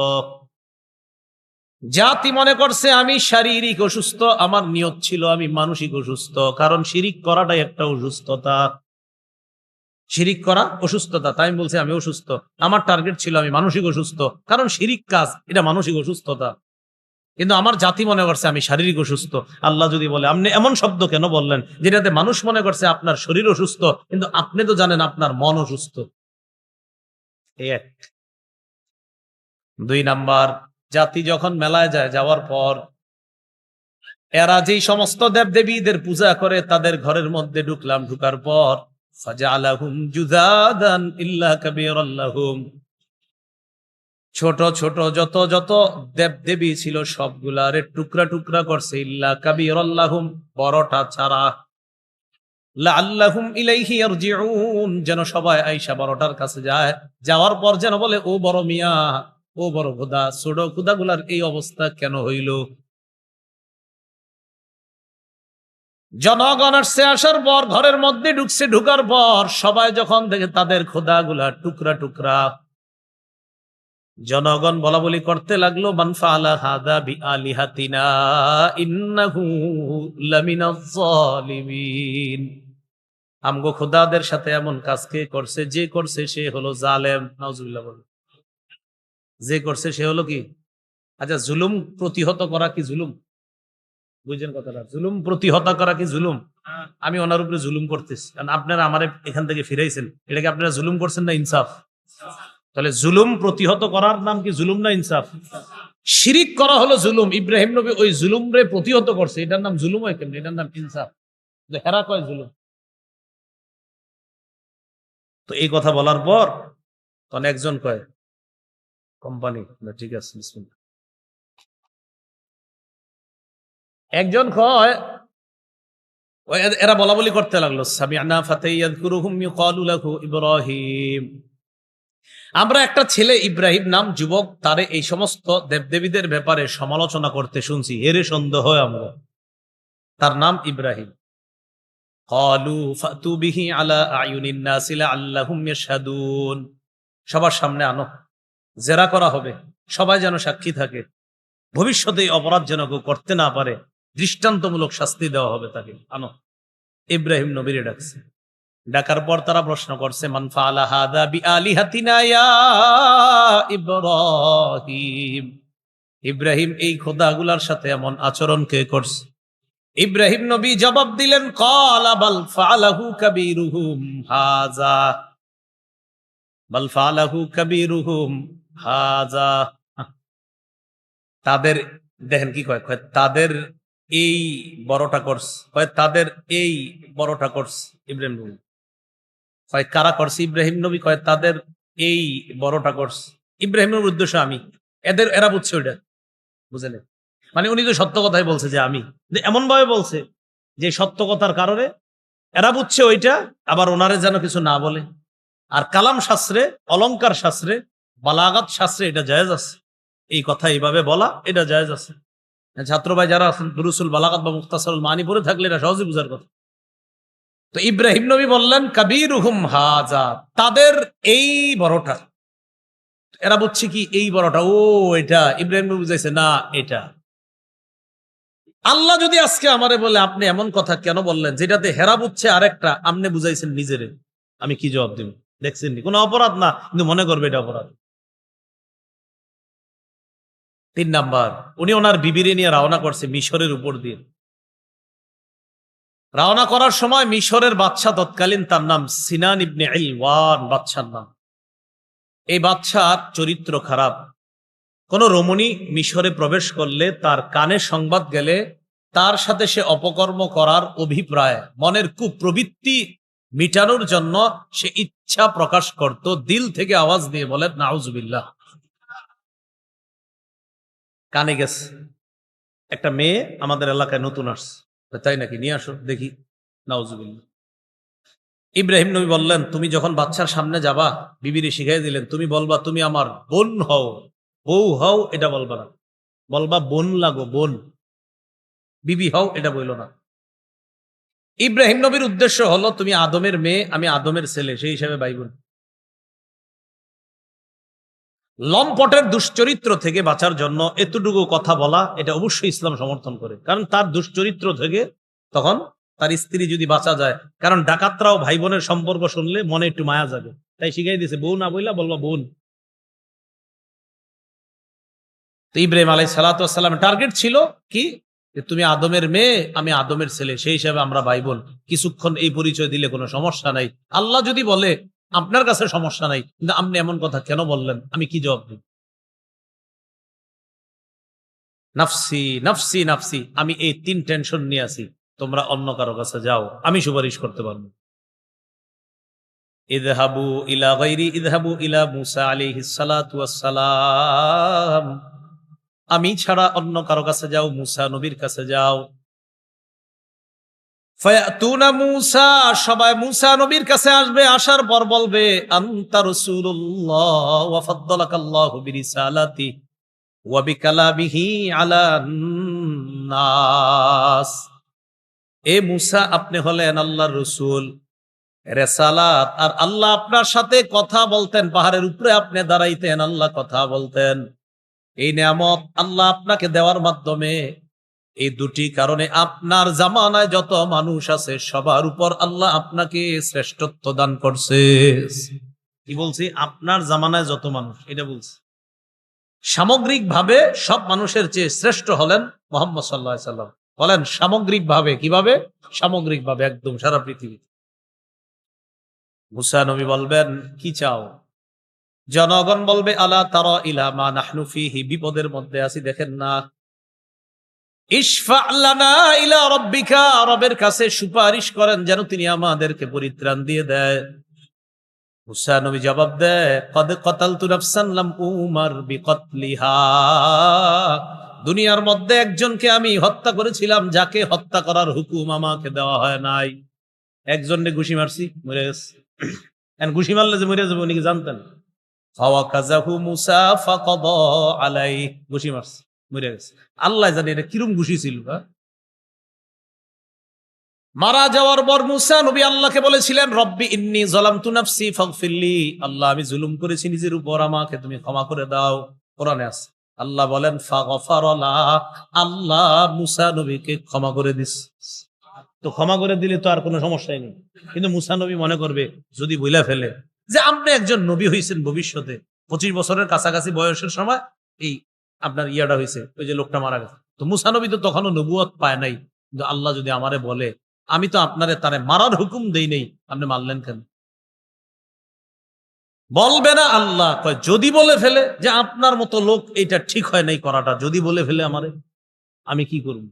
জাতি মনে করছে আমি শারীরিক অসুস্থ, আমার নিয়ত ছিল আমি মানসিক অসুস্থ, কারণ শিরিক করাটাই একটা অসুস্থতা। শিরিক করা অসুস্থতা, তাই আমি বলছি আমি অসুস্থ। আমার টার্গেট ছিল আমি মানসিক অসুস্থ, কারণ শিরিক কাজ এটা মানসিক অসুস্থতা। কিন্তু আমার জাতি মনে করছে আমি শারীরিক অসুস্থ। আল্লাহ যদি বলে, আপনি এমন শব্দ কেন বললেন যেটাতে মানুষ মনে করছে আপনার শরীর অসুস্থ, কিন্তু আপনি তো জানেন আপনার মন অসুস্থ। 2 নাম্বার, জাতি যখন মেলায় যায়, যাওয়ার পর এরা যেই সমস্ত দেবদেবীদের পূজা করে, তাদের ঘরের মধ্যে ঢুকলাম, ঢুকার পর ফাজআলাহুম জুযাদান ইল্লা কাবীরাল লাহুম, ছোট ছোট যত যত দেবদেবী ছিল সবগুলারে টুকরা টুকরা করছে, ইল্লা কাবীরাল লাহুম, বড়টা ছাড়া। লাআল্লাহুম ইলাইহি ইয়ারজিউন, যেন সবাই আয়েশা বড়টার কাছে যায়, যাওয়ার পর যেন বলে, ও বড় মিয়া, ও বড় খোদা, ছোট খোদাগুলার এই অবস্থা কেন হইল? জনগণ আসছে, আসার পর ঘরের মধ্যে ঢুকছে, ঢুকার পর সবাই যখন দেখে তাদের খোদাগুলা টুকরা টুকরা, জনগণ বলা বলি করতে লাগলো, মান ফাআলা হাদা বিআলিহাতিনা ইন্নাহু লামিনাজ জালিমিন। আমগো খোদাদের সাথে এমন কাজ কে করছে? যে করছে সে হলো জালেম। নাউজুবিল্লাহ বলে, যে করছে সে হলো কি? আচ্ছা, জুলুম প্রতিহত করা কি জুলুম? বুঝছেন কথাটা? জুলুম প্রতিহত করা কি জুলুম? আমি ওনার উপরে জুলুম করতেছি, কারণ আপনারা আমারে এখান থেকে ফিরাইছেন, এটা কি আপনারা জুলুম করছেন না ইনসাফ? তাহলে জুলুম প্রতিহত করার নাম কি জুলুম না ইনসাফ? শিরিক করা হলো জুলুম। ইব্রাহিম নবী ওই জুলুম রে প্রতিহত করছে, এটার নাম জুলুম হয় কেমন? এটার নাম ইনসাফ। হেরা কয় জুলুম। তো এই কথা বলার পর তখন একজন কয়, কোম্পানি, ঠিক আছে বিসমিল্লাহ। একজন কয়, এরা বলা বলি করতে লাগলো, সামি'না ফাতান ইয়াযকুরুহুম ইউকালু লাহু ইব্রাহিম। আমরা একটা ছেলে ইব্রাহিম নাম যুবক, তারে এই সমস্ত দেবদেবীদের ব্যাপারে সমালোচনা করতে শুনছি, এরে সন্দেহ হয় আমরা, তার নাম ইব্রাহিম। ক্বালু ফাতু বিহি আলা আয়ুনিন নাসি লাআল্লাহুম ইয়াশহাদুন। সবার সামনে আনো, জেরা করা হবে, সবাই যেন সাক্ষী থাকে, ভবিষ্যতে এই অপরাধ যেন কেউ করতে না পারে, দৃষ্টান্তমূলক শাস্তি দেওয়া হবে তাকে, আনো। ইব্রাহিম নবীরে ডাকছে, ডাকার পর তারা প্রশ্ন করছে, মান ফাআলা হাদা বিআলিহাতিনা ইয়া ইব্রাহিম, ইব্রাহিম এই খোদাগুলার সাথে এমন আচরণ কে করছে? ইব্রাহিম নবী জবাব দিলেন, ক্বালা বাল ফাআলাহু কাবীরুহুম হাযা, বাল ফাআলাহু কাবীরুহুম হাযা। তাদের, দেখেন কি কয়, কয় তাদের এই বড়টা করছে, কয় তাদের এই বড়টা করছে ইব্রাহিম নবী। কয় কারা করছে? ইব্রাহিম নবী কয় তাদের এই বড়টা করছে। ইব্রাহিমের উদ্দেশ্য আমি, এরা বুঝছে ওইটা, বুঝলেন? মানে উনি তো সত্য কথাই বলছে যে আমি, এমন ভাবে বলছে যে সত্য কথার কারণে এরা বুঝছে ওইটা, আবার ওনারে যেন কিছু না বলে। আর কালাম শাস্ত্রে, অলংকার শাস্ত্রে, বালাগাত শাস্ত্রে এটা জায়েজ আছে, এই কথা এইভাবে বলা এটা জায়েজ আছে। ছাত্র ভাই যারা আছেন, দুরুসুল বালাগাত বা মুখতাসারুল মানি পড়ে থাকলে এটা সহজে বুঝার কথা। তো ইব্রাহিম নবী বললেন, কাবীরুহুম হাযা, তাদের এই বড়টা। এরা বুঝছে কি এই বড়টা? ও এটা। ইব্রাহিম নবী বুঝাইছে না এটা। আল্লাহ যদি আজকে আমারে বলে, আপনি এমন কথা কেন বললেন যেটাতে হেরা বুঝছে আরেকটা, আপনি বুঝাইছেন নিজেরে, আমি কি জবাব দিব? দেখছেন, কোনো অপরাধ না, কিন্তু মনে করবে এটা অপরাধ। 3 নাম্বার, উনি ওনার বিবিরে নিয়ে রওনা করছে মিশরের উপর দিয়ে। রওনা করার সময় মিশরের বাদশা তৎকালীন, তার নাম সিনান ইবনে ইলওয়ান বাদশার নাম। এই বাদশার চরিত্র খারাপ। কোন রমণী মিশরে প্রবেশ করলে, তার কানে সংবাদ গেলে, তার সাথে সে অপকর্ম করার অভিপ্রায়, মনের কুপ্রবৃত্তি মিটানোর জন্য সে ইচ্ছা প্রকাশ করত, দিল থেকে আওয়াজ দিয়ে বলে নাউজুবিল্লাহ। কানে গেছে, একটা মেয়ে আমাদের এলাকায় নতুন আসছে, তাই নাকি, নিয়ে আসো দেখি। নাউজুবিল্লাহ। ইব্রাহিম নবী বললেন, তুমি যখন বাচ্চার সামনে যাবা, বিবিরে শিখাই দিলেন, তুমি বলবা তুমি আমার বোন হও, বউ হও এটা বলবা না, বলবা বোন লাগো, বোন। বিবি হও এটা বইল না। ইব্রাহিম নবীর উদ্দেশ্য হলো, তুমি আদমের মেয়ে, আমি আদমের ছেলে, সেই হিসাবে ভাই বোন। লম্পটের দুশ্চরিত্র থেকে বাঁচার জন্য এতটুকু কথা বলা, এটা অবশ্যই ইসলাম সমর্থন করে, কারণ তার দুশ্চরিত্র থেকে তখন তার স্ত্রী যদি বাঁচা যায়, কারণ ডাকাতরাও ভাই বোনের সম্পর্ক শুনলে মনে একটু মায়া যাবে, তাই শিখাই দিয়েছে, বউ না বইলা বলবা বোন। তো ইব্রাহিম আলাইহিস সালাম টার্গেট ছিল কি, যে তুমি আদমের মেয়ে, আমি আদমের ছেলে, সেই হিসাবে আমরা ভাই বোন, কিছুক্ষণ এই পরিচয় দিলে কোনো সমস্যা নাই। আল্লাহ যদি বলে আপনার কাছে সমস্যা নাই, কিন্তু আপনি এমন কথা কেন বললেন, আমি কি জবাব দিই? নাফসি নাফসি নাফসি, আমি এই 3 টেনশন নিয়ে আছি, তোমরা অন্য কারো কাছে যাও, আমি সুপারিশ করতে পারবো। ইযহাবু ইলা গায়রি, ইযহাবু ইলা মূসা আলাইহিস সালাতু ওয়াস সালাম, আমি ছাড়া অন্য কারো কাছে যাও, মূসা নবীর কাছে যাও। ফায়াতুনা মূসা, সবাই মূসা নবীর কাছে আসবে, আসার পর বলবে আনতা রাসূলুল্লাহ ওয়া ফাদ্দালাকাল্লাহু বিরিসালাতি ওয়া বিকালামিহি আলান নাস। এ মূসা, আপনি হলেন আল্লাহর রাসূল, রেসালাত, আর আল্লাহ আপনার সাথে কথা বলতেন, পাহাড়ের উপরে আপনি দাঁড়াইতেন, আল্লাহ কথা বলতেন। এই নিয়ামত আল্লাহ আপনাকে দেওয়ার মাধ্যমে, এই দুটি কারণে আপনার জামানায় যত মানুষ আছে সবার উপর আল্লাহ আপনাকে শ্রেষ্ঠত্ব দান করছে। কি বলছি? আপনার জামানায় যত মানুষ, এটা বলছি। সামগ্রিক ভাবে সব মানুষের চেয়ে শ্রেষ্ঠ হলেন মুহাম্মদ সাল্লাল্লাহু আলাইহি সাল্লাম। বলেন সামগ্রিক ভাবে, কিভাবে? সামগ্রিক ভাবে, একদম সারা পৃথিবী। মুসা নবী বলবেন, কি চাও? জনগণ বলবে আলা তারা ইলা মা নাহনু ফিহি, বিপদের মধ্যে আছি, দেখেন না। ইশফা লানা ইলা রাব্বিকা, রবের কাছে সুপারিশ করেন যেন তিনি আমাদেরকে পরিত্রাণ দিয়ে দেয়। মুসা নবী জবাব দেয়, কদ কতালতু নাফসান লাম উমার বিকতলিহা, দুনিয়ার মধ্যে একজনকে আমি হত্যা করেছিলাম, যাকে হত্যা করার হুকুম আমাকে দেওয়া হয় নাই। একজনকে ঘুষি মারছি, মরে গেছে। ঘুষি মারলে যে মরে যাবে উনি কি জানতেন? ফাওয়াকাযাহু মুসা ফাকাদা আলাইহি, ঘুষি মারছে, মরে গেছে। আল্লাহ জানে এটা কিরম ঘুষি ছিল। মারা যাওয়ার পর মুসা নবী আল্লাহকে বলেছিলেন, রব্বি ইন্নী যালামতু নাফসি ফাগফিরলি, আল্লাহ আমি জুলুম করেছি নিজের উপর, আমাকে তুমি ক্ষমা করে দাও। কোরআনে আছে। আল্লাহ বলেন ফাগফারা লাহু, আল্লাহ মুসা নবীকে ক্ষমা করে দিস। তো ক্ষমা করে দিলে তো আর কোনো সমস্যাই নেই। কিন্তু মুসা নবী মনে করবে, যদি বইলা ফেলে যে আপনি একজন নবী হইছেন ভবিষ্যতে, 25 বছরের কাছাকাছি বয়সের সময় এই আপনার ইয়াটা হয়েছে, ওই যে লোকটা মারা গেছে, তো মুসা নবী তো তখনও নবুয়ত পায় নাই। কিন্তু আল্লাহ যদি আমারে বলে, আমি তো আপনারে তারে মারার হুকুম দেই নেই, আপনি মারলেন কেন? বলবে না আল্লাহ কয়, যদি বলে ফেলে যে আপনার মতো লোক এইটা ঠিক হয় নাই করাটা, যদি বলে ফেলে আমারে, আমি কি করব?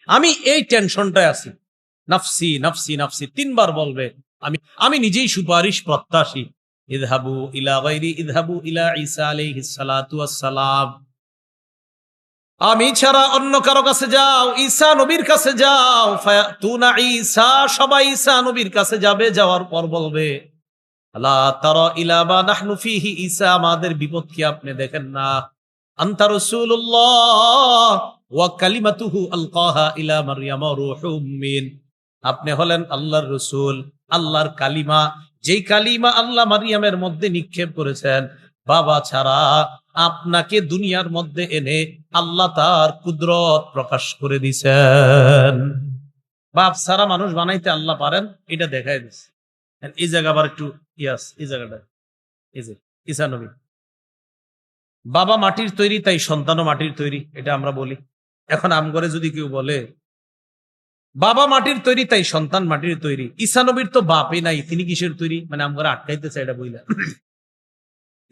আমি এই টেনশনটায় আছি, নাফসি নাফসি নাফসি 3 বার বলবে। আমি নিজেই সুপারিশ প্রত্যাশী। ইযহাবু ইলা গায়রি, ইযহাবু ইলা ঈসা আলাইহিস সালাতু ওয়াস সালাম, আমি ছাড়া অন্য কারো কাছে যাও, ঈসা নবীর কাছে যাও। ফায়াতুনা ঈসা, সবাই ঈসা নবীর কাছে যাবে, যাওয়ার পর বলবে আলা তারা ইলা মা নাহনু ফিহি, ঈসা আমাদের বিপদ কি আপনি দেখেন না? আনতা রাসূলুল্লাহ ওয়া কালিমাতুহু আলকাহা ইলা মারইয়াম রূহুম মিন, আপনি হলেন আল্লাহর রাসূল, আল্লাহর কালিমা, যেই কালিমা আল্লাহ মারিয়ামের মধ্যে নিক্ষেপ করেছেন। বাবা ছাড়া আপনাকে দুনিয়ার মধ্যে এনে আল্লাহ তার কুদরত প্রকাশ করে দিয়েছেন। বাপ ছাড়া মানুষ বানাইতে আল্লাহ পারেন, এটা দেখাই দিচ্ছে। এই জায়গা আবার একটু ইয়াস, এই জায়গাটা, এই যে ঈসা নবী, বাবা মাটির তৈরি তাই সন্তানও মাটির তৈরি, এটা আমরা বলি। এখন আমগরে যদি কেউ বলে বাবা মাটির তৈরি তাই সন্তান মাটির তৈরি, ঈসা নবীর তো বাপই নাই, তিনি কিসের তৈরি? মানে আমগরে আটকাইতেছে এটা বইলা।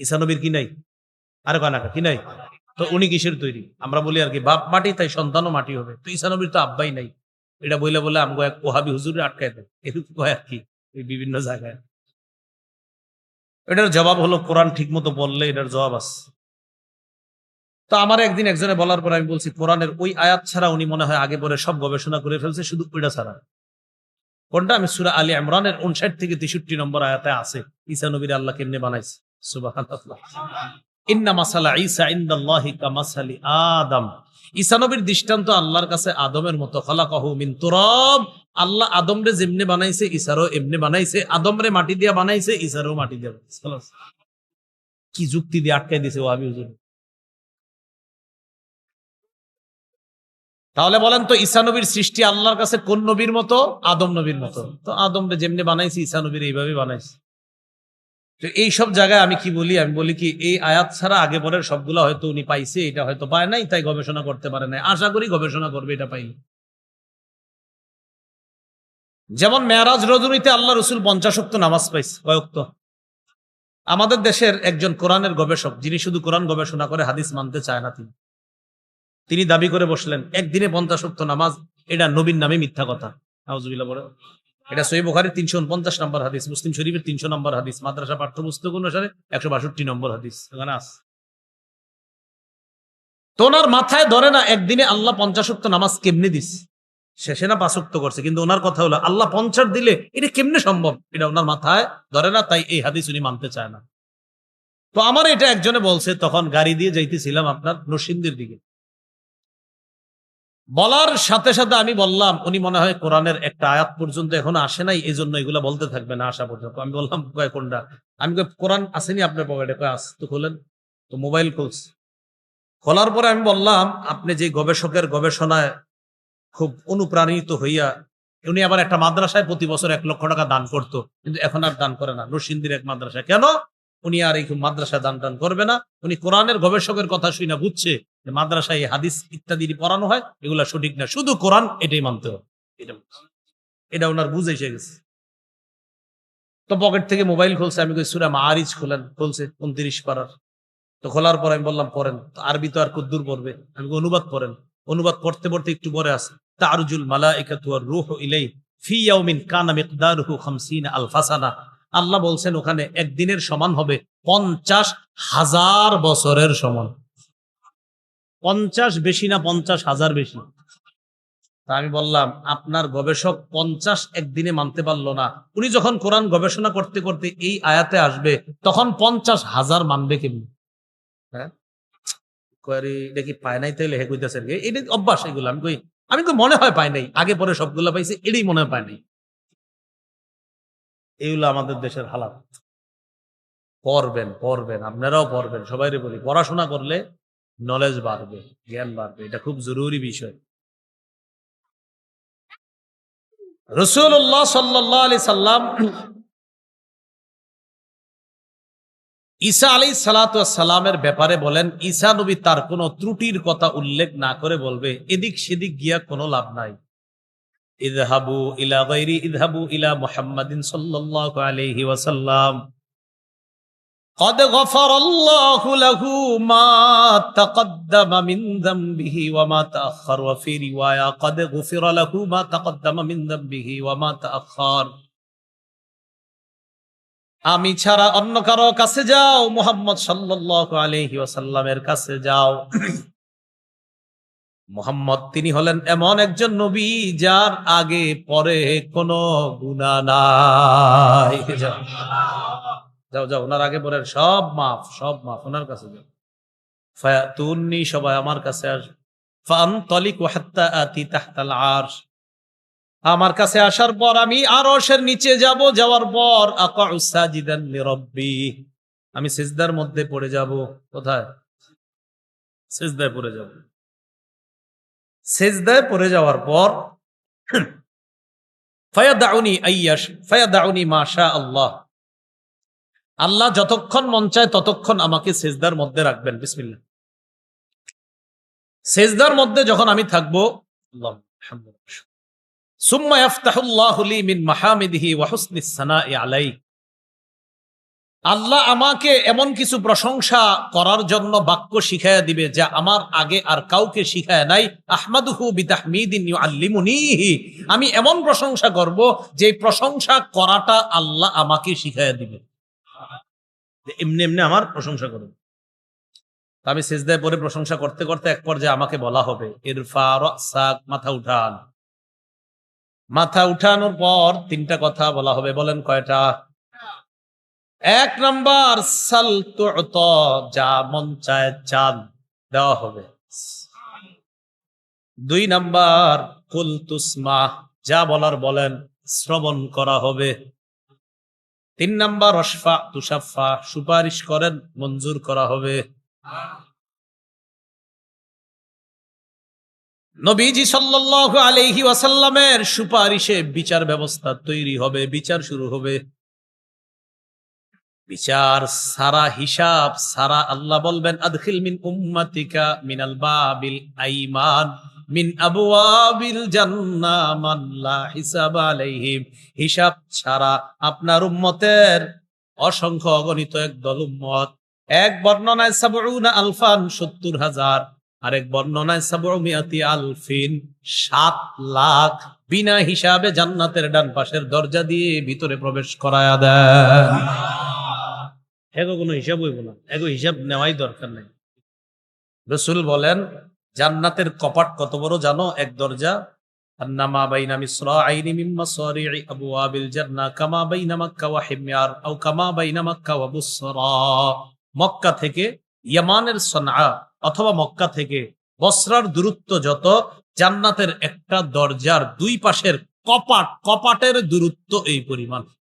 ঈসা নবীর কি নাই? আরে কানাকা কি নাই? তো উনি কিসের তৈরি? আমরা বলি আর কি, বাপ মাটি তাই সন্তানও মাটি হবে। তো ঈসা নবীর তো আব্বাই নাই, এটা বইলে বলে আমগো এক ওহাবি হুজুরে আটকাই দেয়, এরকম কয় আর কি বিভিন্ন জায়গায়। এটার জবাব হলো, কোরআন ঠিক মতো বললে এটার জবাব আছে। তো আমার একদিন একজনে বলার পর আমি বলছি, কোরআনের ওই আয়াত ছাড়া উনি মনে হয় আগে পরে সব গবেষণা করে ফেলছে, শুধু ওইটা ছাড়া। কোনটা? আমি সূরা আলী ইমরানের 59 থেকে 63 নম্বর আয়াতে আছে ঈসা নবীর আল্লাহ কেমনে বানাইছে। সুবহানাল্লাহ। ইন্না মাসালা ঈসা ইনদাল্লাহি কামাসালি আদম, ঈসা নবীর দৃষ্টান্ত আল্লাহর কাছে আদমের মতো। খলাকাহু মিন তুরাব, আল্লাহ আদমরে যেমনে বানাইছে ঈসারও এমনি বানাইছে। আদমরে মাটি দিয়া বানাইছে, ঈসারও মাটি দিয়া বানাইছে। কি যুক্তি দিয়ে আটকাই দিছে ওয়াহাবি হুজুর। তাহলে বলেন তো, ঈসা নবীর সৃষ্টি আল্লাহর কাছে কোন নবীর মতো? আদম নবীর মতো। তো আদমরে যেমনি বানাইছে ঈসা নবীর এইভাবে বানাইছে। তো এই সব জায়গায় আমি কি বলি? আমি বলি কি, এই আয়াত ছাড়া আগে পরের সবগুলো হয়তো উনি পাইছে, এটা হয়তো পায় নাই, তাই গবেষণা করতে পারে নাই। আশা করি গবেষণা করবে এটা পাইলে। যেমন মেরাজ রজনীতে আল্লাহ রসুল 50 ওয়াক্ত নামাজ পাইছে। কয় ওয়াক্ত? আমাদের দেশের একজন কোরআনের গবেষক, যিনি শুধু কোরআন গবেষণা করে, হাদিস মানতে চায় না, তিনি দাবি করে বসলেন একদিনে 50 ওয়াক্ত নামাজ, এটা নবীর নামে মিথ্যা কথা। নাউজুবিল্লাহ বলে। এটা সহিহ বুখারীর 349 নম্বর হাদিস, মুসলিম শরীফের 300 নম্বর হাদিস, মাদ্রাসা পাঠ্যপুস্তক অনুসারে 162 নম্বর হাদিস। এখানে আছে। তো ওনার মাথায় ধরে না একদিনে আল্লাহ 50 ওয়াক্ত নামাজ কেমনে দিস। শেষে না 5 ওয়াক্ত করছে, কিন্তু ওনার কথা হলো আল্লাহ 50 দিলে এটা কেমনে সম্ভব, এটা ওনার মাথায় ধরে না, তাই এই হাদিস উনি মানতে চায় না। তো আমার এটা একজনে বলছে, তখন গাড়ি দিয়ে যাইতেছিলাম আপনার নরসিংদীর দিকে, বলার সাথে সাথে আমি বললাম, উনি মনে হয় কোরআনের একটা আয়াত পর্যন্ত এখনো আসে নাই, এই জন্য এগুলা বলতে থাকবে না আসা পর্যন্ত। আমি বললাম কয় কোনটা? আমি কই কোরআন আসেনি আপনার পকেটে? কয় আস, তো খোলেন। তো মোবাইল খুলছে, খোলার পরে আমি বললাম, আপনি যে গবেষকের গবেষণায় খুব অনুপ্রাণিত হইয়া, উনি আবার একটা মাদ্রাসায় প্রতি বছর 1 লক্ষ টাকা দান করতো, কিন্তু এখন আর দান করে না, নরসিংদীর এক মাদ্রাসায়। কেন? উনি আর এই মাদ্রাসায় দান টান করবে না। উনি কোরআনের গবেষকের কথা শুনে বুঝছে যে মাদ্রাসায় হাদিস ইত্যাদি পড়ানো হয়, এগুলা সঠিক না, শুধু কোরআন এটাই মানতে হবে। এটা ওনার বুঝে এসে গেছে। তো পকেট থেকে মোবাইল খুলছে, আমি কই সূরা মাআরিজ খোলেন, খুলছে 29 পারার। তো খোলার পর আমি বললাম পড়েন। তো আরবি তো আর কদ্দুর পড়বে, আমি অনুবাদ পড়েন। অনুবাদ পড়তে পড়তে একটু পরে আছে, তারজুল মালাইকাতু ওয়ার রূহু ইলাইহি ফি ইয়াউমিন কানা মিকদারুহু 50 আলফা সানা। আল্লাহ বলছেন ওখানে একদিনের সমান হবে 50,000 বছরের সমান। 50 বেশি না 50,000 বেশি? তা আমি বললাম আপনার গবেষক 50 একদিনে মানতে পারলো না, উনি যখন কোরআন গবেষণা করতে করতে এই আয়াতে আসবে, তখন 50,000 মানবে কেমনি? হ্যাঁ, এটা কি পায় নাই তাইলে হে কইতাছে এটা অভ্যাস এগুলো। আমি কই মনে হয় পায় নাই, আগে পরে সবগুলো পাইছে, এটাই মনে হয় পায় নাই। এইগুলো আমাদের দেশের হালাত। পড়বেন পড়বেন, আপনারাও পড়বেন, সবাইরে বলি পড়াশোনা করলে নলেজ বাড়বে, জ্ঞান বাড়বে, এটা খুব জরুরি বিষয়। রাসূলুল্লাহ সাল্লাল্লাহু আলাইহি সাল্লাম ঈসা আলাইহিস সালাতু ওয়াস সালামের ব্যাপারে বলেন, ঈসা নবী তার কোনো ত্রুটির কথা উল্লেখ না করে বলবে এদিক সেদিক গিয়া কোনো লাভ নাই। ইযহাবু ইলা গায়রি ইযহাবু ইলা মুহাম্মাদিন সাল্লাল্লাহু আলাইহি ওয়াসাল্লাম قد غفر الله له ما تقدم من ذنبه وما تأخر وفي رواية قد غفر له ما تقدم من ذنبه وما تأخر। আমি ছাড়া অন্য কারো কাছে যাও, মুহাম্মদ সাল্লাল্লাহু আলাইহি ওয়াসাল্লামের কাছে যাও। মুহাম্মদ তিনি হলেন এমন একজন নবী যার আগে পরে কোনো গুনাহ নাই। যাও যাও, ওনার আগে পরে সব মাফ, সব মাফ, ওনার কাছে যাও। ফায়াতুন্নি, সবাই আমার কাছে আসবে। ফাআনতালিকু হাত্তা আতি তাহতাল আরশ, আমার কাছে আসার পর আমি আরশের নিচে যাব, যাওয়ার পর আকাউ সাজিদান লিরাব্বি, আমি সিজদার মধ্যে পড়ে যাব। কোথায়? সিজদায় পড়ে যাব। সিজদায় পড়ে যাওয়ার পর ফায়াদাউনি আইয়াশ ফায়াদাউনি মা শা আল্লাহ, আল্লাহ যতক্ষণ মন চায় ততক্ষণ আমাকে সিজদার মধ্যে রাখবেন। বিসমিল্লাহ। সিজদার মধ্যে যখন আমি থাকবো, আল্লাহু আলহামদুলিল্লাহ, সুম্মা ইয়াফতাহুল্লাহু লি মিন মাহামিদিহি ওয়া হুসনিস সানাই আলাইহি, আল্লাহ আমাকে এমন কিছু প্রশংসা করার জন্য বাক্য শিখায়া দিবে যা আমার আগে আর কাউকে শিখায় নাই। আহমাদুহু বিতাহমিদিন ইউআল্লিমুনিহি, আমি এমন প্রশংসা করব যে প্রশংসা করাটা আল্লাহ আমাকে শিখায়া দিবে, এমনি এমনি আমার প্রশংসা করবে। আমি সিজদায় পড়ে প্রশংসা করতে করতে এক পর্যায়ে আমাকে বলা হবে ইরফা রাসাক, মাথা উঠান। মাথা উঠানোর পর 3টা কথা বলা হবে। বলেন কয়টা? 1 নাম্বার সাল তুত, যা মন চায় চান দেওয়া হবে। 2 নাম্বার কুল তুসমা, যা বলার বলেন, শ্রবণ করা হবে। 3 নাম্বার অশফা তুশাফা, সুপারিশ করেন, মঞ্জুর করা হবে। নবীজি সাল্লাল্লাহু আলাইহি ওয়াসাল্লামের সুপারিশে বিচার ব্যবস্থা তৈরি হবে, বিচার শুরু হবে। বিচার সারা, হিসাব সারা। আল্লাহ বলবেন আদখিল মিন উম্মাতিকা মিনাল বাবিল আইমান মিন আবওয়াবিল জান্নাহ মান লা হিসাব আলাইহিম, হিসাব ছাড়া আপনার উম্মতের অসংখ্য অগণিত একদল উম্মত। এক বর্ণনায় ৭০ আলফান, ৭০,০০০, আরেক বর্ণনায় ৭০০ আলফিন, ৭ লাখ, বিনা হিসাবে জান্নাতের ডান পাশের দরজা দিয়ে ভিতরে প্রবেশ করায়া দেন। এগো কোনো হিসাব হইব না, এগো হিসাব নেওয়াই দরকার নেই। রাসূল বলেন জান্নাতের কপাট কত বড় জানো? এক দরজা আন্নামা বাইনা মিসরাআইনি মিন মাসারি'i আবওয়াবিল জান্নাহ কামা বাইনা মক্কা ওয়া হিময়ার আও কামা বাইনা মক্কা ওয়া বুসরা। মক্কা থেকে ইয়ামানের সনআ অথবা মক্কা থেকে বসরার দূরত্ব যত, জান্নাতের একটা দরজার দুই পাশের কপাটের দূরত্ব এই পরিমাণ।